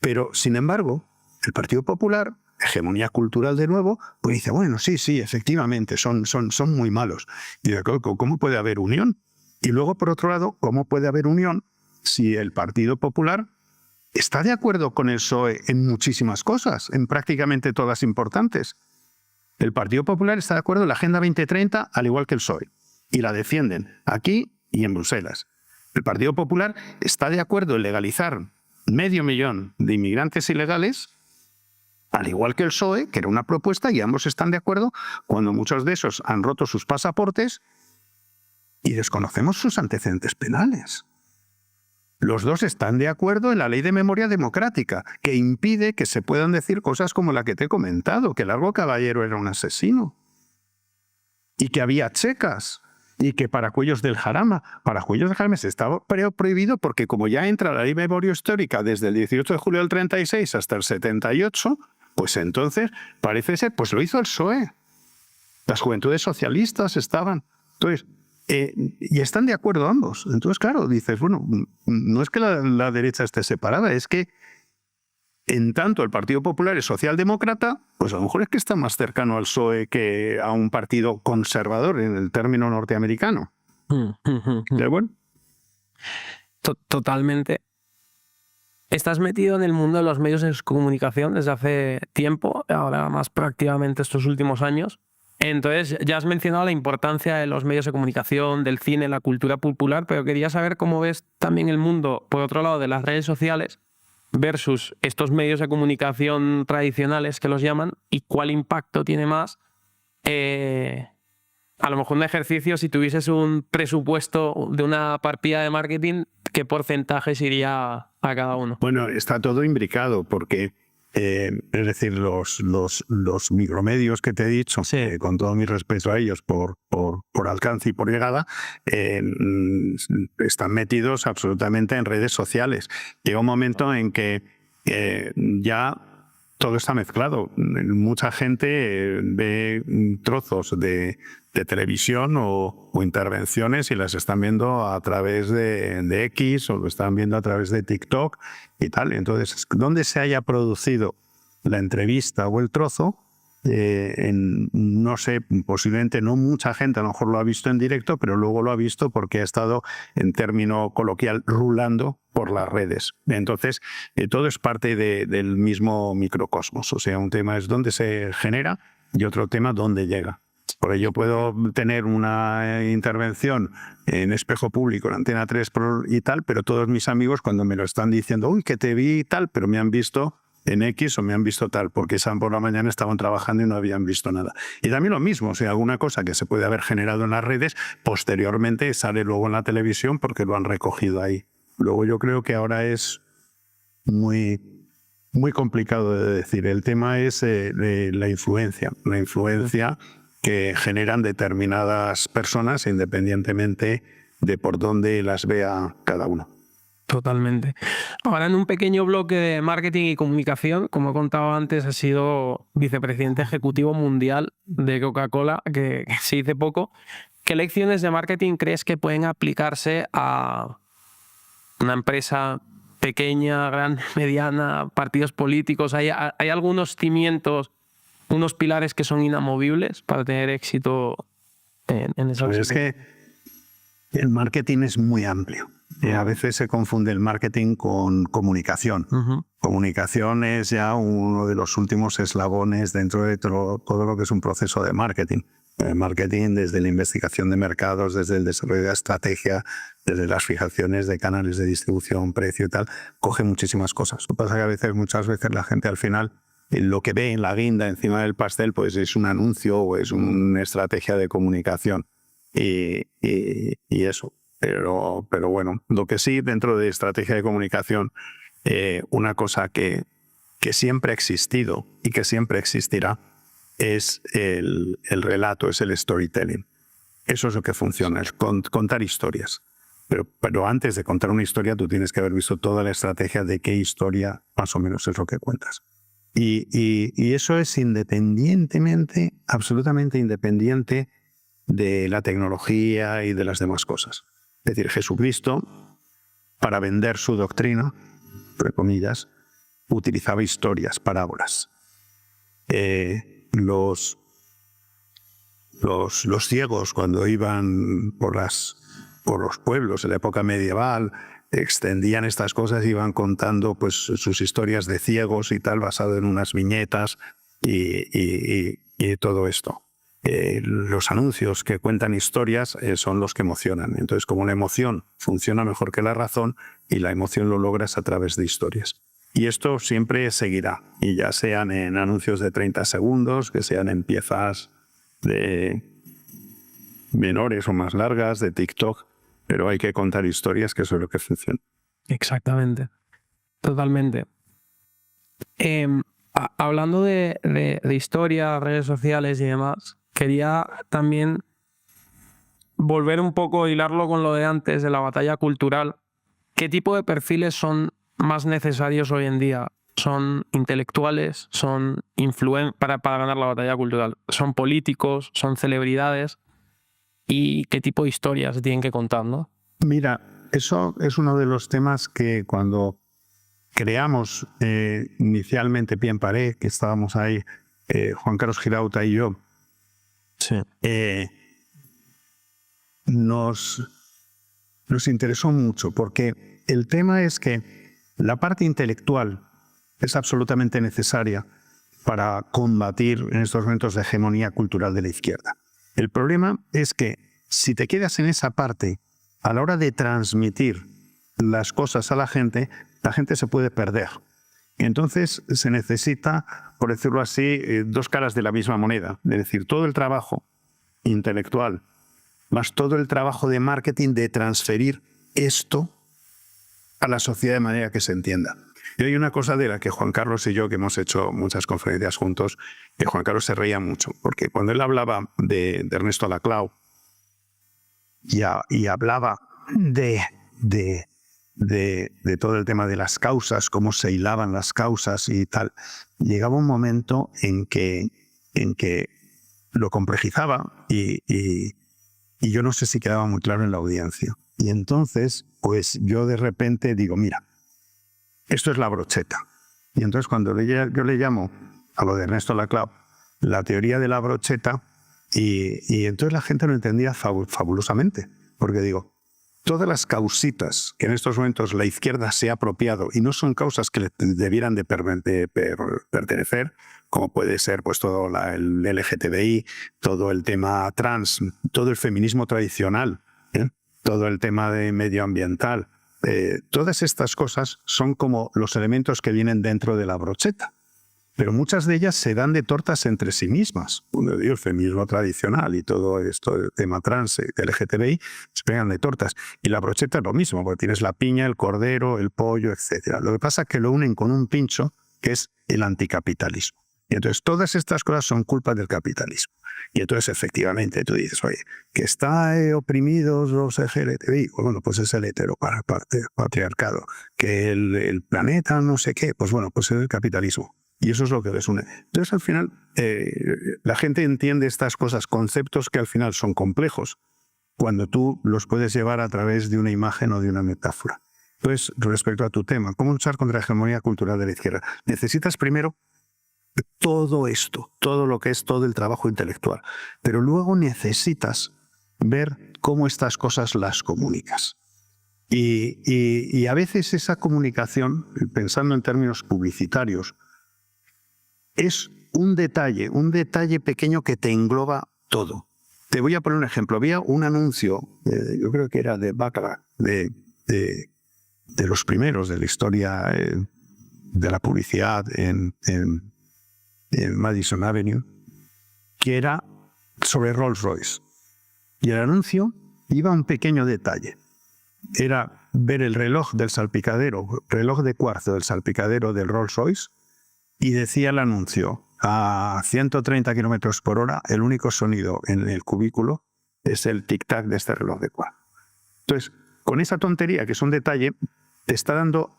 Pero, sin embargo, el Partido Popular, hegemonía cultural de nuevo, pues dice, bueno, sí, efectivamente, son muy malos. Y dice, ¿cómo puede haber unión? Y luego, por otro lado, ¿cómo puede haber unión si el Partido Popular está de acuerdo con el PSOE en muchísimas cosas, en prácticamente todas importantes? El Partido Popular está de acuerdo en la Agenda 2030, al igual que el PSOE, y la defienden aquí y en Bruselas. El Partido Popular está de acuerdo en legalizar 500.000 de inmigrantes ilegales, al igual que el PSOE, que era una propuesta, y ambos están de acuerdo cuando muchos de esos han roto sus pasaportes y desconocemos sus antecedentes penales. Los dos están de acuerdo en la ley de memoria democrática, que impide que se puedan decir cosas como la que te he comentado, que Largo Caballero era un asesino, y que había checas, y que para Cuellos del Jarama se estaba prohibido porque como ya entra la ley de memoria histórica desde el 18 de julio del 36 hasta el 78, pues entonces parece ser, pues lo hizo el PSOE. Las juventudes socialistas estaban. Entonces, y están de acuerdo ambos. Entonces, claro, dices, bueno, no es que la derecha esté separada, es que en tanto el Partido Popular es socialdemócrata, pues a lo mejor es que está más cercano al PSOE que a un partido conservador en el término norteamericano. ¿De bueno? Totalmente. Estás metido en el mundo de los medios de comunicación desde hace tiempo, ahora más prácticamente estos últimos años. Entonces, ya has mencionado la importancia de los medios de comunicación, del cine, la cultura popular, pero quería saber cómo ves también el mundo, por otro lado, de las redes sociales versus estos medios de comunicación tradicionales que los llaman y cuál impacto tiene más. A lo mejor un ejercicio, si tuvieses un presupuesto de una partida de marketing, ¿qué porcentajes iría a cada uno? Bueno, está todo imbricado porque... es decir, los micromedios que te he dicho, Sí. Con todo mi respeto a ellos por alcance y por llegada, están metidos absolutamente en redes sociales. Llega un momento en que ya todo está mezclado. Mucha gente ve trozos de televisión o intervenciones y las están viendo a través de X o lo están viendo a través de TikTok y tal. Entonces, donde se haya producido la entrevista o el trozo, no sé, posiblemente no mucha gente a lo mejor lo ha visto en directo, pero luego lo ha visto porque ha estado, en término coloquial, rulando por las redes. Entonces, todo es parte del mismo microcosmos. O sea, un tema es dónde se genera y otro tema dónde llega. Porque yo puedo tener una intervención en Espejo Público, en Antena 3 y tal, pero todos mis amigos cuando me lo están diciendo, uy, que te vi y tal, pero me han visto en X o me han visto tal, porque esa por la mañana estaban trabajando y no habían visto nada. Y también lo mismo, o sea, alguna cosa que se puede haber generado en las redes, posteriormente sale luego en la televisión porque lo han recogido ahí. Luego yo creo que ahora es muy complicado de decir. El tema es la influencia que generan determinadas personas independientemente de por dónde las vea cada uno. Totalmente. Ahora, en un pequeño bloque de marketing y comunicación, como he contado antes, has sido vicepresidente ejecutivo mundial de Coca-Cola, que se dice poco. ¿Qué lecciones de marketing crees que pueden aplicarse a una empresa pequeña, grande, mediana, partidos políticos? ¿Hay algunos cimientos, unos pilares que son inamovibles para tener éxito en esa Pues es que el marketing es muy amplio. A veces se confunde el marketing con comunicación. Comunicación es ya uno de los últimos eslabones dentro de todo lo que es un proceso de marketing. Marketing desde la investigación de mercados, desde el desarrollo de la estrategia, desde las fijaciones de canales de distribución, precio y tal, coge muchísimas cosas. Lo que pasa es que muchas veces la gente al final lo que ve en la guinda encima del pastel pues es un anuncio o es una estrategia de comunicación. Y eso. Pero bueno, lo que sí, dentro de estrategia de comunicación, una cosa que siempre ha existido y que siempre existirá es el relato, es el storytelling. Eso es lo que funciona, es contar historias. Pero antes de contar una historia, tú tienes que haber visto toda la estrategia de qué historia más o menos es lo que cuentas. Y eso es independientemente, absolutamente independiente de la tecnología y de las demás cosas. Es decir, Jesucristo, para vender su doctrina, entre comillas, utilizaba historias, parábolas. Los ciegos, cuando iban por los pueblos en la época medieval, extendían estas cosas, iban contando pues sus historias de ciegos y tal, basado en unas viñetas y todo esto. Los anuncios que cuentan historias son los que emocionan. Entonces, como la emoción funciona mejor que la razón, y la emoción lo logras a través de historias. Y esto siempre seguirá, y ya sean en anuncios de 30 segundos, que sean en piezas de menores o más largas, de TikTok, pero hay que contar historias, que eso es lo que funciona. Exactamente, totalmente. Hablando de historia, redes sociales y demás, quería también volver un poco, hilarlo con lo de antes, de la batalla cultural. ¿Qué tipo de perfiles son más necesarios hoy en día? ¿Son intelectuales? ¿Son para ganar la batalla cultural? ¿Son políticos? ¿Son celebridades? ¿Y qué tipo de historias tienen que contar, no? Mira, eso es uno de los temas que cuando creamos inicialmente Pie en Pared, que estábamos ahí, Juan Carlos Girauta y yo, sí. Nos interesó mucho, porque el tema es que la parte intelectual es absolutamente necesaria para combatir en estos momentos la hegemonía cultural de la izquierda. El problema es que si te quedas en esa parte, a la hora de transmitir las cosas a la gente se puede perder. Entonces se necesita, por decirlo así, dos caras de la misma moneda. Es decir, todo el trabajo intelectual más todo el trabajo de marketing de transferir esto a la sociedad de manera que se entienda. Y hay una cosa de la que Juan Carlos y yo, que hemos hecho muchas conferencias juntos, que Juan Carlos se reía mucho, porque cuando él hablaba de Ernesto Laclau y hablaba de todo el tema de las causas, cómo se hilaban las causas y tal, llegaba un momento en que lo complejizaba y yo no sé si quedaba muy claro en la audiencia. Y entonces, pues yo de repente digo, mira, esto es la brocheta. Y entonces cuando yo le llamo a lo de Ernesto Laclau, la teoría de la brocheta, y entonces la gente lo entendía fabulosamente. Porque digo, todas las causitas que en estos momentos la izquierda se ha apropiado y no son causas que le debieran de pertenecer, como puede ser pues todo el LGTBI, todo el tema trans, todo el feminismo tradicional, todo el tema de medioambiental, todas estas cosas son como los elementos que vienen dentro de la brocheta. Pero muchas de ellas se dan de tortas entre sí mismas. El feminismo tradicional y todo esto, el tema trans, el LGTBI, se pegan de tortas. Y la brocheta es lo mismo, porque tienes la piña, el cordero, el pollo, etc. Lo que pasa es que lo unen con un pincho, que es el anticapitalismo. Y entonces todas estas cosas son culpa del capitalismo. Y entonces efectivamente tú dices, oye, que están oprimidos los LGTBI, bueno, pues es el heteropatriarcado. Que el planeta no sé qué, pues bueno, pues es el capitalismo. Y eso es lo que les une. Entonces, al final, la gente entiende estas cosas, conceptos que al final son complejos, cuando tú los puedes llevar a través de una imagen o de una metáfora. Entonces, respecto a tu tema, ¿cómo luchar contra la hegemonía cultural de la izquierda? Necesitas primero todo esto, todo lo que es todo el trabajo intelectual, pero luego necesitas ver cómo estas cosas las comunicas. Y a veces esa comunicación, pensando en términos publicitarios, es un detalle pequeño que te engloba todo. Te voy a poner un ejemplo. Había un anuncio, yo creo que era de Baccarat, de los primeros de la historia de la publicidad en Madison Avenue, que era sobre Rolls-Royce. Y el anuncio iba a un pequeño detalle. era ver el reloj del salpicadero, reloj de cuarzo del salpicadero del Rolls-Royce, y decía el anuncio, a 130 kilómetros por hora, el único sonido en el cubículo es el tic-tac de este reloj de cuarzo. Entonces, con esa tontería, que es un detalle, te está dando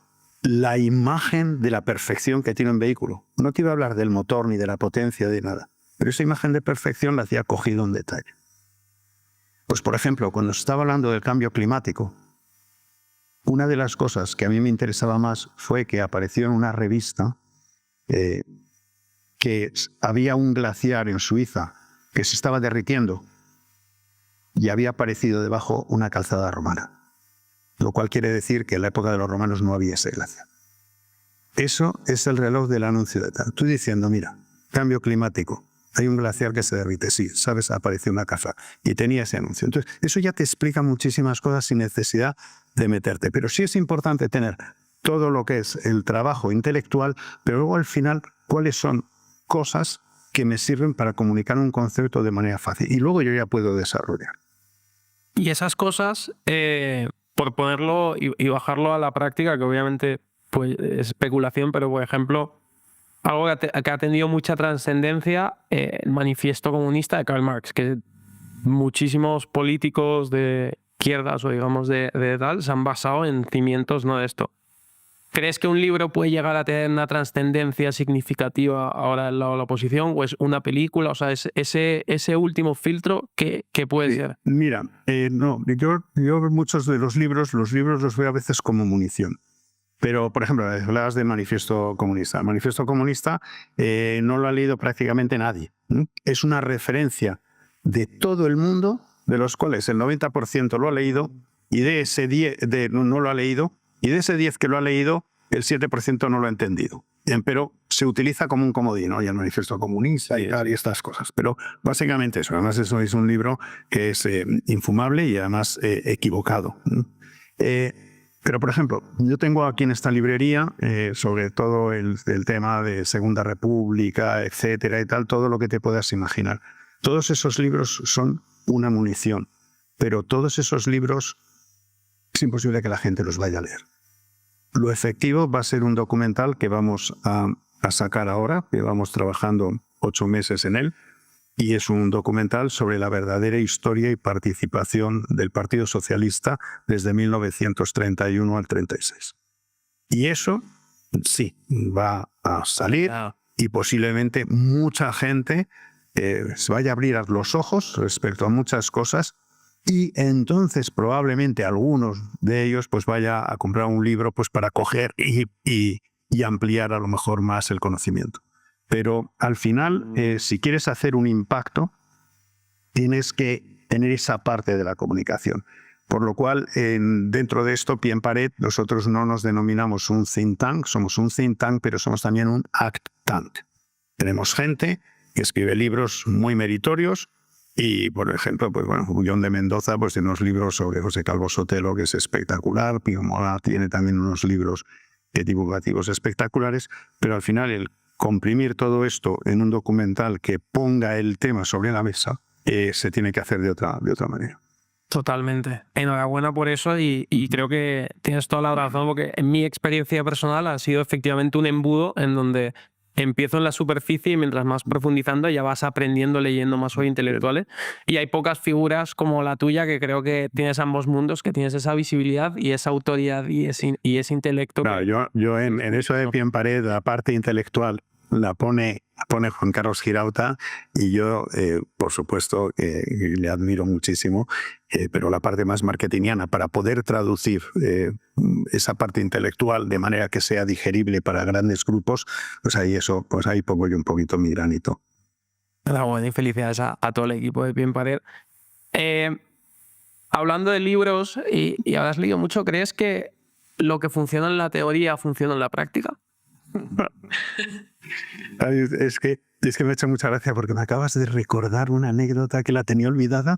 la imagen de la perfección que tiene un vehículo. No te iba a hablar del motor ni de la potencia de nada, pero esa imagen de perfección la hacía cogido en detalle. Pues, por ejemplo, cuando se estaba hablando del cambio climático, una de las cosas que a mí me interesaba más fue que apareció en una revista que había un glaciar en Suiza que se estaba derritiendo y había aparecido debajo una calzada romana. Lo cual quiere decir que en la época de los romanos no había ese glaciar. Eso es el reloj del anuncio de tal. Tú diciendo, mira, cambio climático, hay un glaciar que se derrite, sí, sabes, apareció una casa y tenía ese anuncio. Entonces, eso ya te explica muchísimas cosas sin necesidad de meterte. Pero sí es importante tener todo lo que es el trabajo intelectual, pero luego al final, cuáles son cosas que me sirven para comunicar un concepto de manera fácil. Y luego yo ya puedo desarrollar. Y esas cosas, por ponerlo y bajarlo a la práctica, que obviamente pues, es especulación, pero por ejemplo, algo que ha tenido mucha trascendencia, el Manifiesto Comunista de Karl Marx, que muchísimos políticos de izquierdas o digamos de tal se han basado en cimientos no de esto. ¿Crees que un libro puede llegar a tener una trascendencia significativa ahora del lado de la oposición o es una película? O sea, es ese último filtro que puede ser. Mira, no, yo muchos de los libros los veo a veces como munición. Pero, por ejemplo, hablabas del Manifiesto Comunista. El Manifiesto Comunista no lo ha leído prácticamente nadie. Es una referencia de todo el mundo, de los cuales el 90% lo ha leído, y de ese 10 no lo ha leído, y de ese 10 que lo ha leído, el 7% no lo ha entendido. Pero se utiliza como un comodín, ¿no? Y el Manifiesto Comunista y tal, y estas cosas. Pero básicamente eso. Además, eso es un libro que es infumable y además equivocado. Pero, por ejemplo, yo tengo aquí en esta librería, sobre todo el tema de Segunda República, etcétera y tal, todo lo que te puedas imaginar. Todos esos libros son una munición, pero todos esos libros es imposible que la gente los vaya a leer. Lo efectivo va a ser un documental que vamos a sacar ahora, que vamos trabajando 8 meses en él, y es un documental sobre la verdadera historia y participación del Partido Socialista desde 1931 al 36. Y eso sí va a salir y posiblemente mucha gente se vaya a abrir los ojos respecto a muchas cosas y entonces probablemente algunos de ellos pues vaya a comprar un libro pues para coger y ampliar a lo mejor más el conocimiento. Pero al final, si quieres hacer un impacto, tienes que tener esa parte de la comunicación. Por lo cual, dentro de esto, Pie en Pared, nosotros no nos denominamos un think tank, somos un think tank, pero somos también un act tank. Tenemos gente que escribe libros muy meritorios y, por ejemplo, pues bueno, Julián de Mendoza pues, tiene unos libros sobre José Calvo Sotelo, que es espectacular, Pío Mola tiene también unos libros divulgativos espectaculares, pero al final el comprimir todo esto en un documental que ponga el tema sobre la mesa se tiene que hacer de otra manera. Totalmente. Enhorabuena por eso y creo que tienes toda la razón porque en mi experiencia personal ha sido efectivamente un embudo en donde empiezo en la superficie y mientras más profundizando ya vas aprendiendo, leyendo más sobre intelectuales y hay pocas figuras como la tuya que creo que tienes ambos mundos, que tienes esa visibilidad y esa autoridad y ese intelecto. Claro, yo en eso de Pie en Pared, la parte intelectual la pone Juan Carlos Girauta y yo, por supuesto, le admiro muchísimo, pero la parte más marketingiana, para poder traducir esa parte intelectual de manera que sea digerible para grandes grupos, pues ahí pongo yo un poquito mi granito. Bueno, y felicidades a todo el equipo de Pie en Pared. Hablando de libros, y habrás leído mucho, ¿crees que lo que funciona en la teoría funciona en la práctica? Es que me ha hecho mucha gracia porque me acabas de recordar una anécdota que la tenía olvidada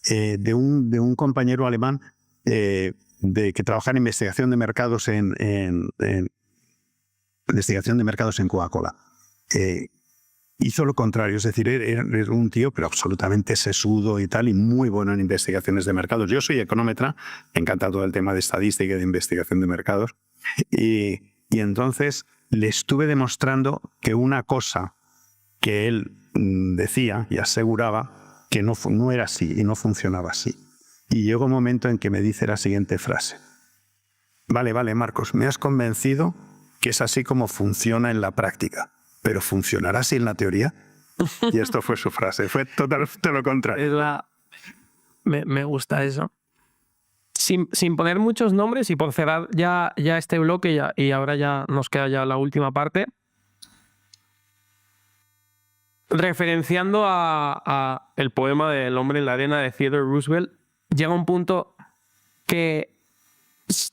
de un compañero alemán que trabaja en investigación de mercados investigación de mercados en Coca-Cola. hizo lo contrario, es decir, era un tío pero absolutamente sesudo y tal, y muy bueno en investigaciones de mercados. Yo soy económetra, me encanta todo el tema de estadística y de investigación de mercados, y entonces le estuve demostrando que una cosa que él decía y aseguraba que no era así y no funcionaba así. Y llegó un momento en que me dice la siguiente frase: vale, Marcos, me has convencido que es así como funciona en la práctica, pero ¿funcionará así en la teoría? Y esto fue su frase, fue totalmente lo contrario. Me gusta eso. Sin poner muchos nombres y por cerrar ya este bloque y ahora ya nos queda ya la última parte. Referenciando a el poema del hombre en la arena de Theodore Roosevelt, llega un punto que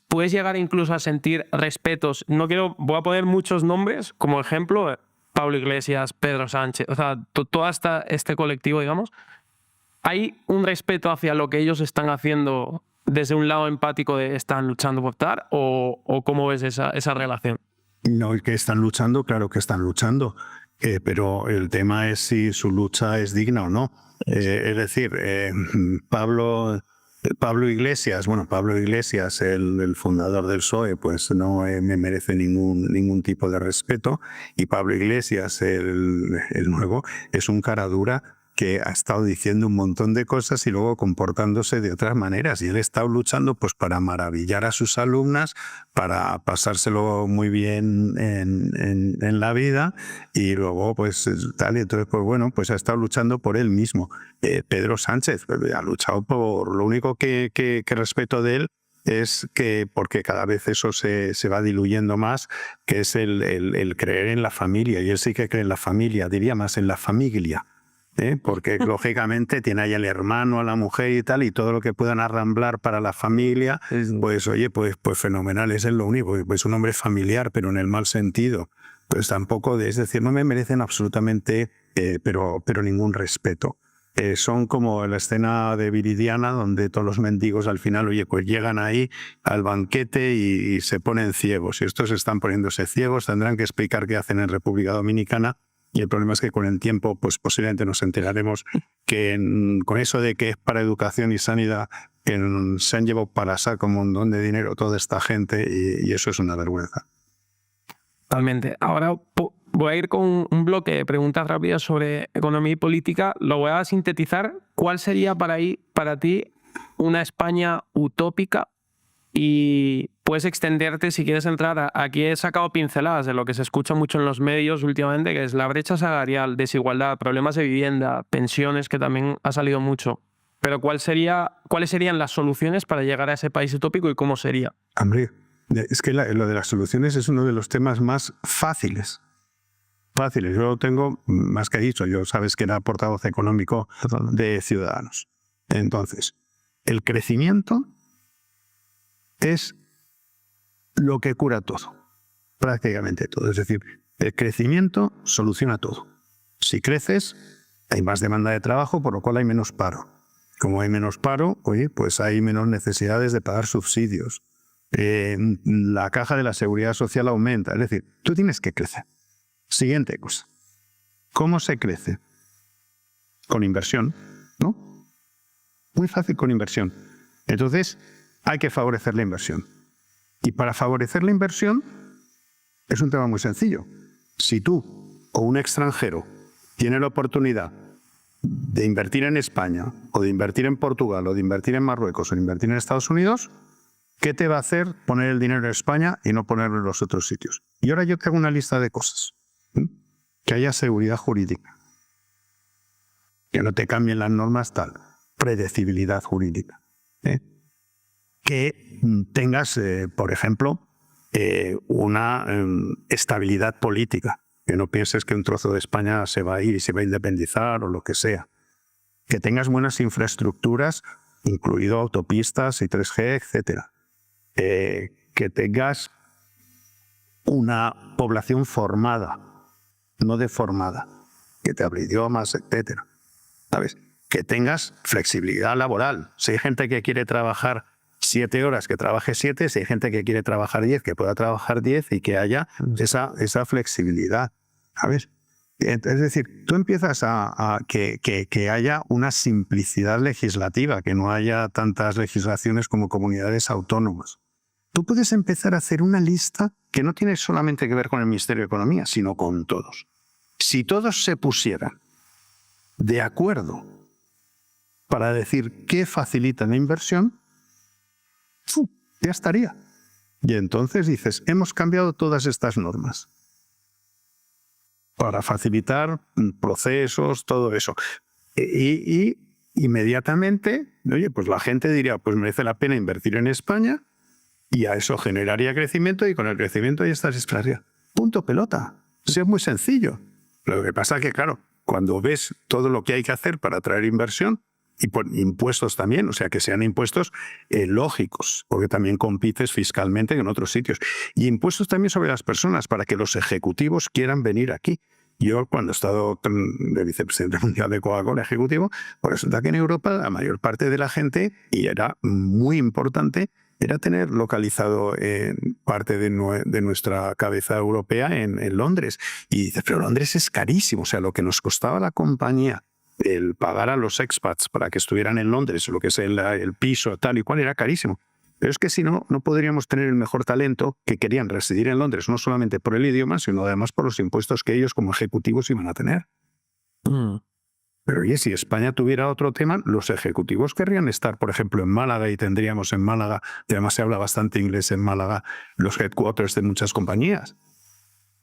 puedes llegar incluso a sentir respetos. Voy a poner muchos nombres como ejemplo: Pablo Iglesias, Pedro Sánchez, o sea, todo este colectivo, digamos. ¿Hay un respeto hacia lo que ellos están haciendo desde un lado empático de están luchando por estar? ¿O cómo ves esa relación? No, que están luchando, claro que están luchando, pero el tema es si su lucha es digna o no. Es decir, Pablo Iglesias, el fundador del PSOE, pues no me merece ningún tipo de respeto, y Pablo Iglesias, el nuevo, es un cara dura que ha estado diciendo un montón de cosas y luego comportándose de otras maneras. Y él está luchando pues para maravillar a sus alumnas, para pasárselo muy bien en la vida, y luego pues tal. Y entonces pues bueno, pues ha estado luchando por él mismo. Pedro Sánchez ha luchado por lo único que respeto de él es que, porque cada vez eso se va diluyendo más, que es el creer en la familia. Y él sí que cree en la familia, diría más en la familia. Porque lógicamente tiene ahí el hermano, a la mujer y tal, y todo lo que puedan arramblar para la familia, pues oye, pues fenomenal, es lo único, pues un hombre familiar, pero en el mal sentido. Pues tampoco, es decir, no me merecen absolutamente, pero ningún respeto. Son como la escena de Viridiana, donde todos los mendigos al final, oye, pues llegan ahí al banquete y se ponen ciegos. Y estos están poniéndose ciegos, tendrán que explicar qué hacen en República Dominicana. Y el problema es que con el tiempo, pues posiblemente nos enteraremos que con eso de que es para educación y sanidad, que se han llevado para saco un montón de dinero toda esta gente, y eso es una vergüenza. Totalmente. Ahora voy a ir con un bloque de preguntas rápidas sobre economía y política. Lo voy a sintetizar. ¿Cuál sería para ti una España utópica? Y puedes extenderte si quieres entrar. Aquí he sacado pinceladas de lo que se escucha mucho en los medios últimamente, que es la brecha salarial, desigualdad, problemas de vivienda, pensiones, que también ha salido mucho. Pero ¿cuáles serían las soluciones para llegar a ese país utópico y cómo sería? Hombre, es que lo de las soluciones es uno de los temas más fáciles. Yo lo tengo más que dicho. Yo sabes que era portavoz económico de Ciudadanos. Entonces, el crecimiento es lo que cura todo, prácticamente todo. Es decir, el crecimiento soluciona todo. Si creces, hay más demanda de trabajo, por lo cual hay menos paro. Como hay menos paro, oye, pues hay menos necesidades de pagar subsidios. La caja de la seguridad social aumenta. Es decir, tú tienes que crecer. Siguiente cosa. ¿Cómo se crece? Con inversión, ¿no? Muy fácil, con inversión. Entonces, hay que favorecer la inversión. Y para favorecer la inversión es un tema muy sencillo. Si tú o un extranjero tiene la oportunidad de invertir en España, o de invertir en Portugal, o de invertir en Marruecos, o de invertir en Estados Unidos, ¿qué te va a hacer poner el dinero en España y no ponerlo en los otros sitios? Y ahora yo te hago una lista de cosas. Que haya seguridad jurídica. Que no te cambien las normas, tal. Predecibilidad jurídica. Que tengas, por ejemplo, una estabilidad política. Que no pienses que un trozo de España se va a ir y se va a independizar o lo que sea. Que tengas buenas infraestructuras, incluido autopistas y 3G, etc. Que tengas una población formada, no deformada, que te hable idiomas, etc. ¿Sabes? Que tengas flexibilidad laboral. Si hay gente que quiere trabajar 7 horas, que trabaje 7, si hay gente que quiere trabajar 10, que pueda trabajar 10, y que haya esa flexibilidad, ¿sabes? Es decir, tú empiezas a que haya una simplicidad legislativa, que no haya tantas legislaciones como comunidades autónomas. Tú puedes empezar a hacer una lista que no tiene solamente que ver con el Ministerio de Economía, sino con todos. Si todos se pusieran de acuerdo para decir qué facilita la inversión, ya estaría. Y entonces dices, hemos cambiado todas estas normas para facilitar procesos, todo eso. Y inmediatamente, oye, pues la gente diría, pues merece la pena invertir en España, y a eso generaría crecimiento, y con el crecimiento ya estás esperaría. Punto pelota. Eso es muy sencillo. Lo que pasa es que, claro, cuando ves todo lo que hay que hacer para atraer inversión, y por impuestos también, o sea, que sean impuestos lógicos, porque también compites fiscalmente en otros sitios. Y impuestos también sobre las personas, para que los ejecutivos quieran venir aquí. Yo, cuando he estado de vicepresidente mundial de Coca-Cola ejecutivo, pues resulta que en Europa la mayor parte de la gente, y era muy importante, era tener localizado parte de nuestra cabeza europea en Londres. Y dices, pero Londres es carísimo, o sea, lo que nos costaba la compañía el pagar a los expats para que estuvieran en Londres, lo que es el piso, tal y cual, era carísimo. Pero es que si no, no podríamos tener el mejor talento que querían residir en Londres, no solamente por el idioma, sino además por los impuestos que ellos como ejecutivos iban a tener. Pero oye, si España tuviera otro tema, los ejecutivos querrían estar, por ejemplo, en Málaga, y tendríamos en Málaga, y además se habla bastante inglés en Málaga, los headquarters de muchas compañías.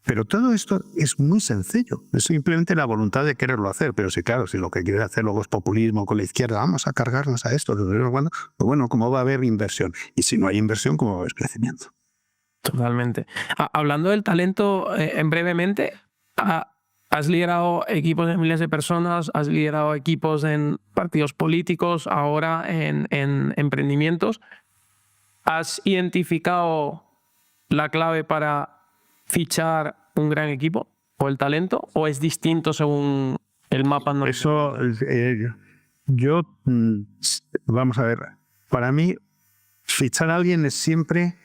Pero todo esto es muy sencillo, es simplemente la voluntad de quererlo hacer. Pero sí, claro, si lo que quiere hacer luego es populismo con la izquierda, vamos a cargarnos a esto, pues bueno, ¿cómo va a haber inversión? Y si no hay inversión, ¿cómo va a haber crecimiento? Totalmente. Hablando del talento, brevemente, has liderado equipos de miles de personas, has liderado equipos en partidos políticos, ahora en emprendimientos. ¿Has identificado la clave para fichar un gran equipo o el talento, o es distinto según el mapa? No, eso vamos a ver, para mí fichar a alguien es siempre,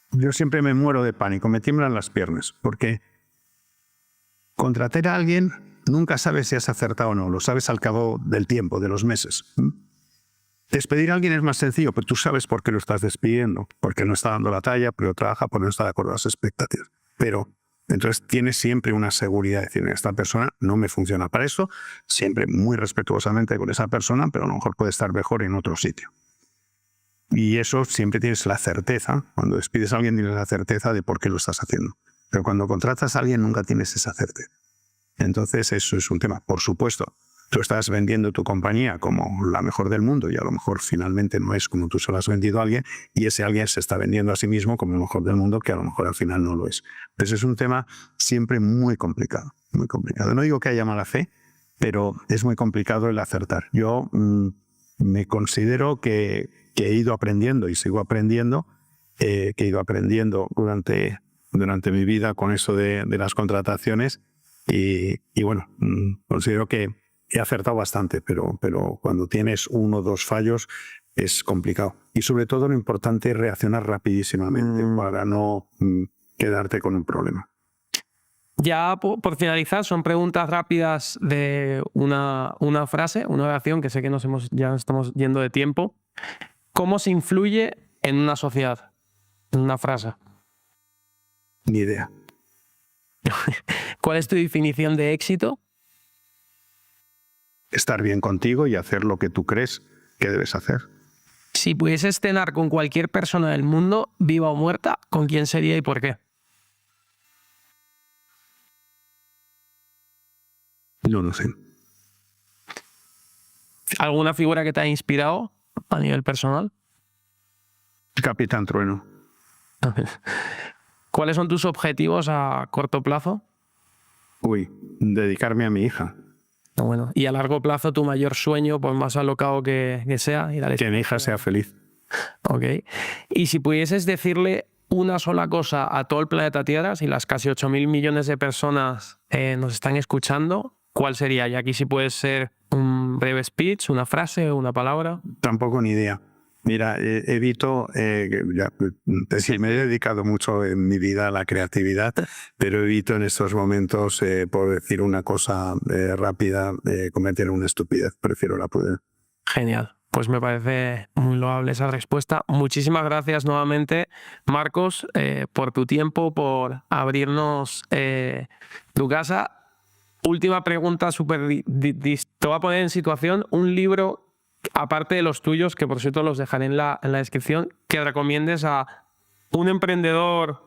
yo siempre me muero de pánico, me tiemblan las piernas, porque contratar a alguien nunca sabes si has acertado o no, lo sabes al cabo del tiempo, de los meses. Despedir a alguien es más sencillo, pero tú sabes por qué lo estás despidiendo, porque no está dando la talla, pero trabaja, porque no está de acuerdo a las expectativas. Pero entonces tienes siempre una seguridad de decir, esta persona no me funciona para eso, siempre muy respetuosamente con esa persona, pero a lo mejor puede estar mejor en otro sitio. Y eso siempre tienes la certeza, cuando despides a alguien tienes la certeza de por qué lo estás haciendo. Pero cuando contratas a alguien nunca tienes esa certeza. Entonces eso es un tema, por supuesto. Tú estás vendiendo tu compañía como la mejor del mundo, y a lo mejor finalmente no es como tú se lo has vendido a alguien, y ese alguien se está vendiendo a sí mismo como el mejor del mundo, que a lo mejor al final no lo es. Entonces es un tema siempre muy complicado, muy complicado. No digo que haya mala fe, pero es muy complicado el acertar. Yo me considero que he ido aprendiendo y sigo aprendiendo, que he ido aprendiendo durante mi vida con eso de las contrataciones, y bueno, considero que he acertado bastante, pero cuando tienes 1 o 2 fallos es complicado. Y sobre todo lo importante es reaccionar rapidísimamente para no quedarte con un problema. Ya por finalizar, son preguntas rápidas de una frase, una oración, que sé que ya estamos yendo de tiempo. ¿Cómo se influye en una sociedad? En una frase. Ni idea. ¿Cuál es tu definición de éxito? Estar bien contigo y hacer lo que tú crees que debes hacer. Si pudieses cenar con cualquier persona del mundo, viva o muerta, ¿con quién sería y por qué? No lo sé. ¿Alguna figura que te haya inspirado a nivel personal? Capitán Trueno. ¿Cuáles son tus objetivos a corto plazo? Dedicarme a mi hija. Bueno, y a largo plazo, tu mayor sueño, por más alocado que sea. Que mi hija sea feliz. Ok. Y si pudieses decirle una sola cosa a todo el planeta Tierra, si las casi 8.000 millones de personas nos están escuchando, ¿cuál sería? Y aquí sí puede ser un breve speech, una frase o una palabra. Tampoco ni idea. Mira, evito, me he dedicado mucho en mi vida a la creatividad, pero evito en estos momentos, por decir una cosa rápida, cometer una estupidez. Prefiero la prudencia. Genial. Pues me parece muy loable esa respuesta. Muchísimas gracias nuevamente, Marcos, por tu tiempo, por abrirnos tu casa. Última pregunta, te voy a poner en situación un libro, aparte de los tuyos, que por cierto los dejaré en la descripción, que recomiendes a un emprendedor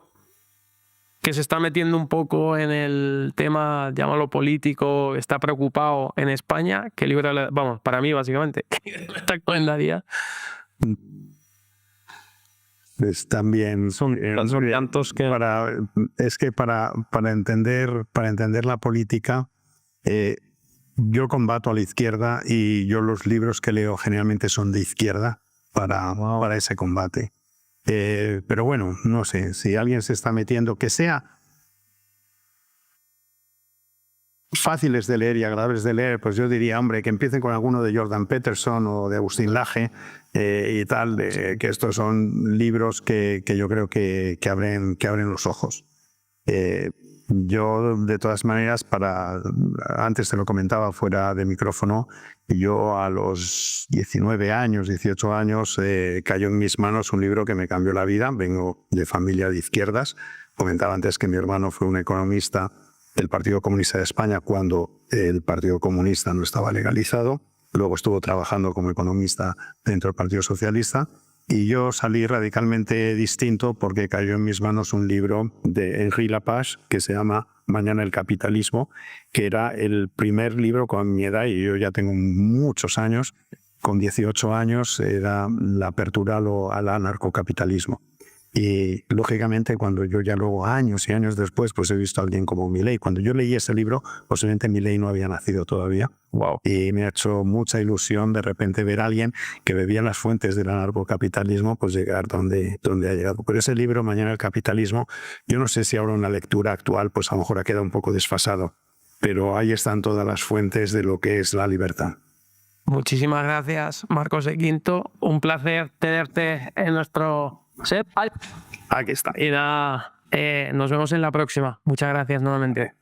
que se está metiendo un poco en el tema, llámalo político, está preocupado en España. ¿Qué libro vamos, para mí básicamente, qué libro me recomendaría? Pues también Son tantos que... para entender la política, yo combato a la izquierda y yo los libros que leo generalmente son de izquierda para ese combate. Pero bueno, no sé, si alguien se está metiendo, que sea fáciles de leer y agradables de leer, pues yo diría, hombre, que empiecen con alguno de Jordan Peterson o de Agustín Laje y tal, que estos son libros que yo creo que abren los ojos. Yo, de todas maneras, antes te lo comentaba fuera de micrófono, yo a los 19 años, 18 años, cayó en mis manos un libro que me cambió la vida. Vengo de familia de izquierdas. Comentaba antes que mi hermano fue un economista del Partido Comunista de España cuando el Partido Comunista no estaba legalizado. Luego estuvo trabajando como economista dentro del Partido Socialista. Y yo salí radicalmente distinto porque cayó en mis manos un libro de Henri Lapage que se llama Mañana el capitalismo, que era el primer libro con mi edad, y yo ya tengo muchos años, con 18 años, era la apertura al anarcocapitalismo. Y lógicamente cuando yo ya luego años y años después pues he visto a alguien como Milei, cuando yo leí ese libro posiblemente Milei no había nacido todavía. Wow. Y me ha hecho mucha ilusión de repente ver a alguien que bebía las fuentes del anarcocapitalismo pues llegar donde ha llegado. Pero ese libro, Mañana el capitalismo, yo no sé si ahora una lectura actual pues a lo mejor ha quedado un poco desfasado, pero ahí están todas las fuentes de lo que es la libertad. Muchísimas gracias, Marcos de Quinto. Un placer tenerte en nuestro set. Aquí está. Y nada, nos vemos en la próxima. Muchas gracias nuevamente.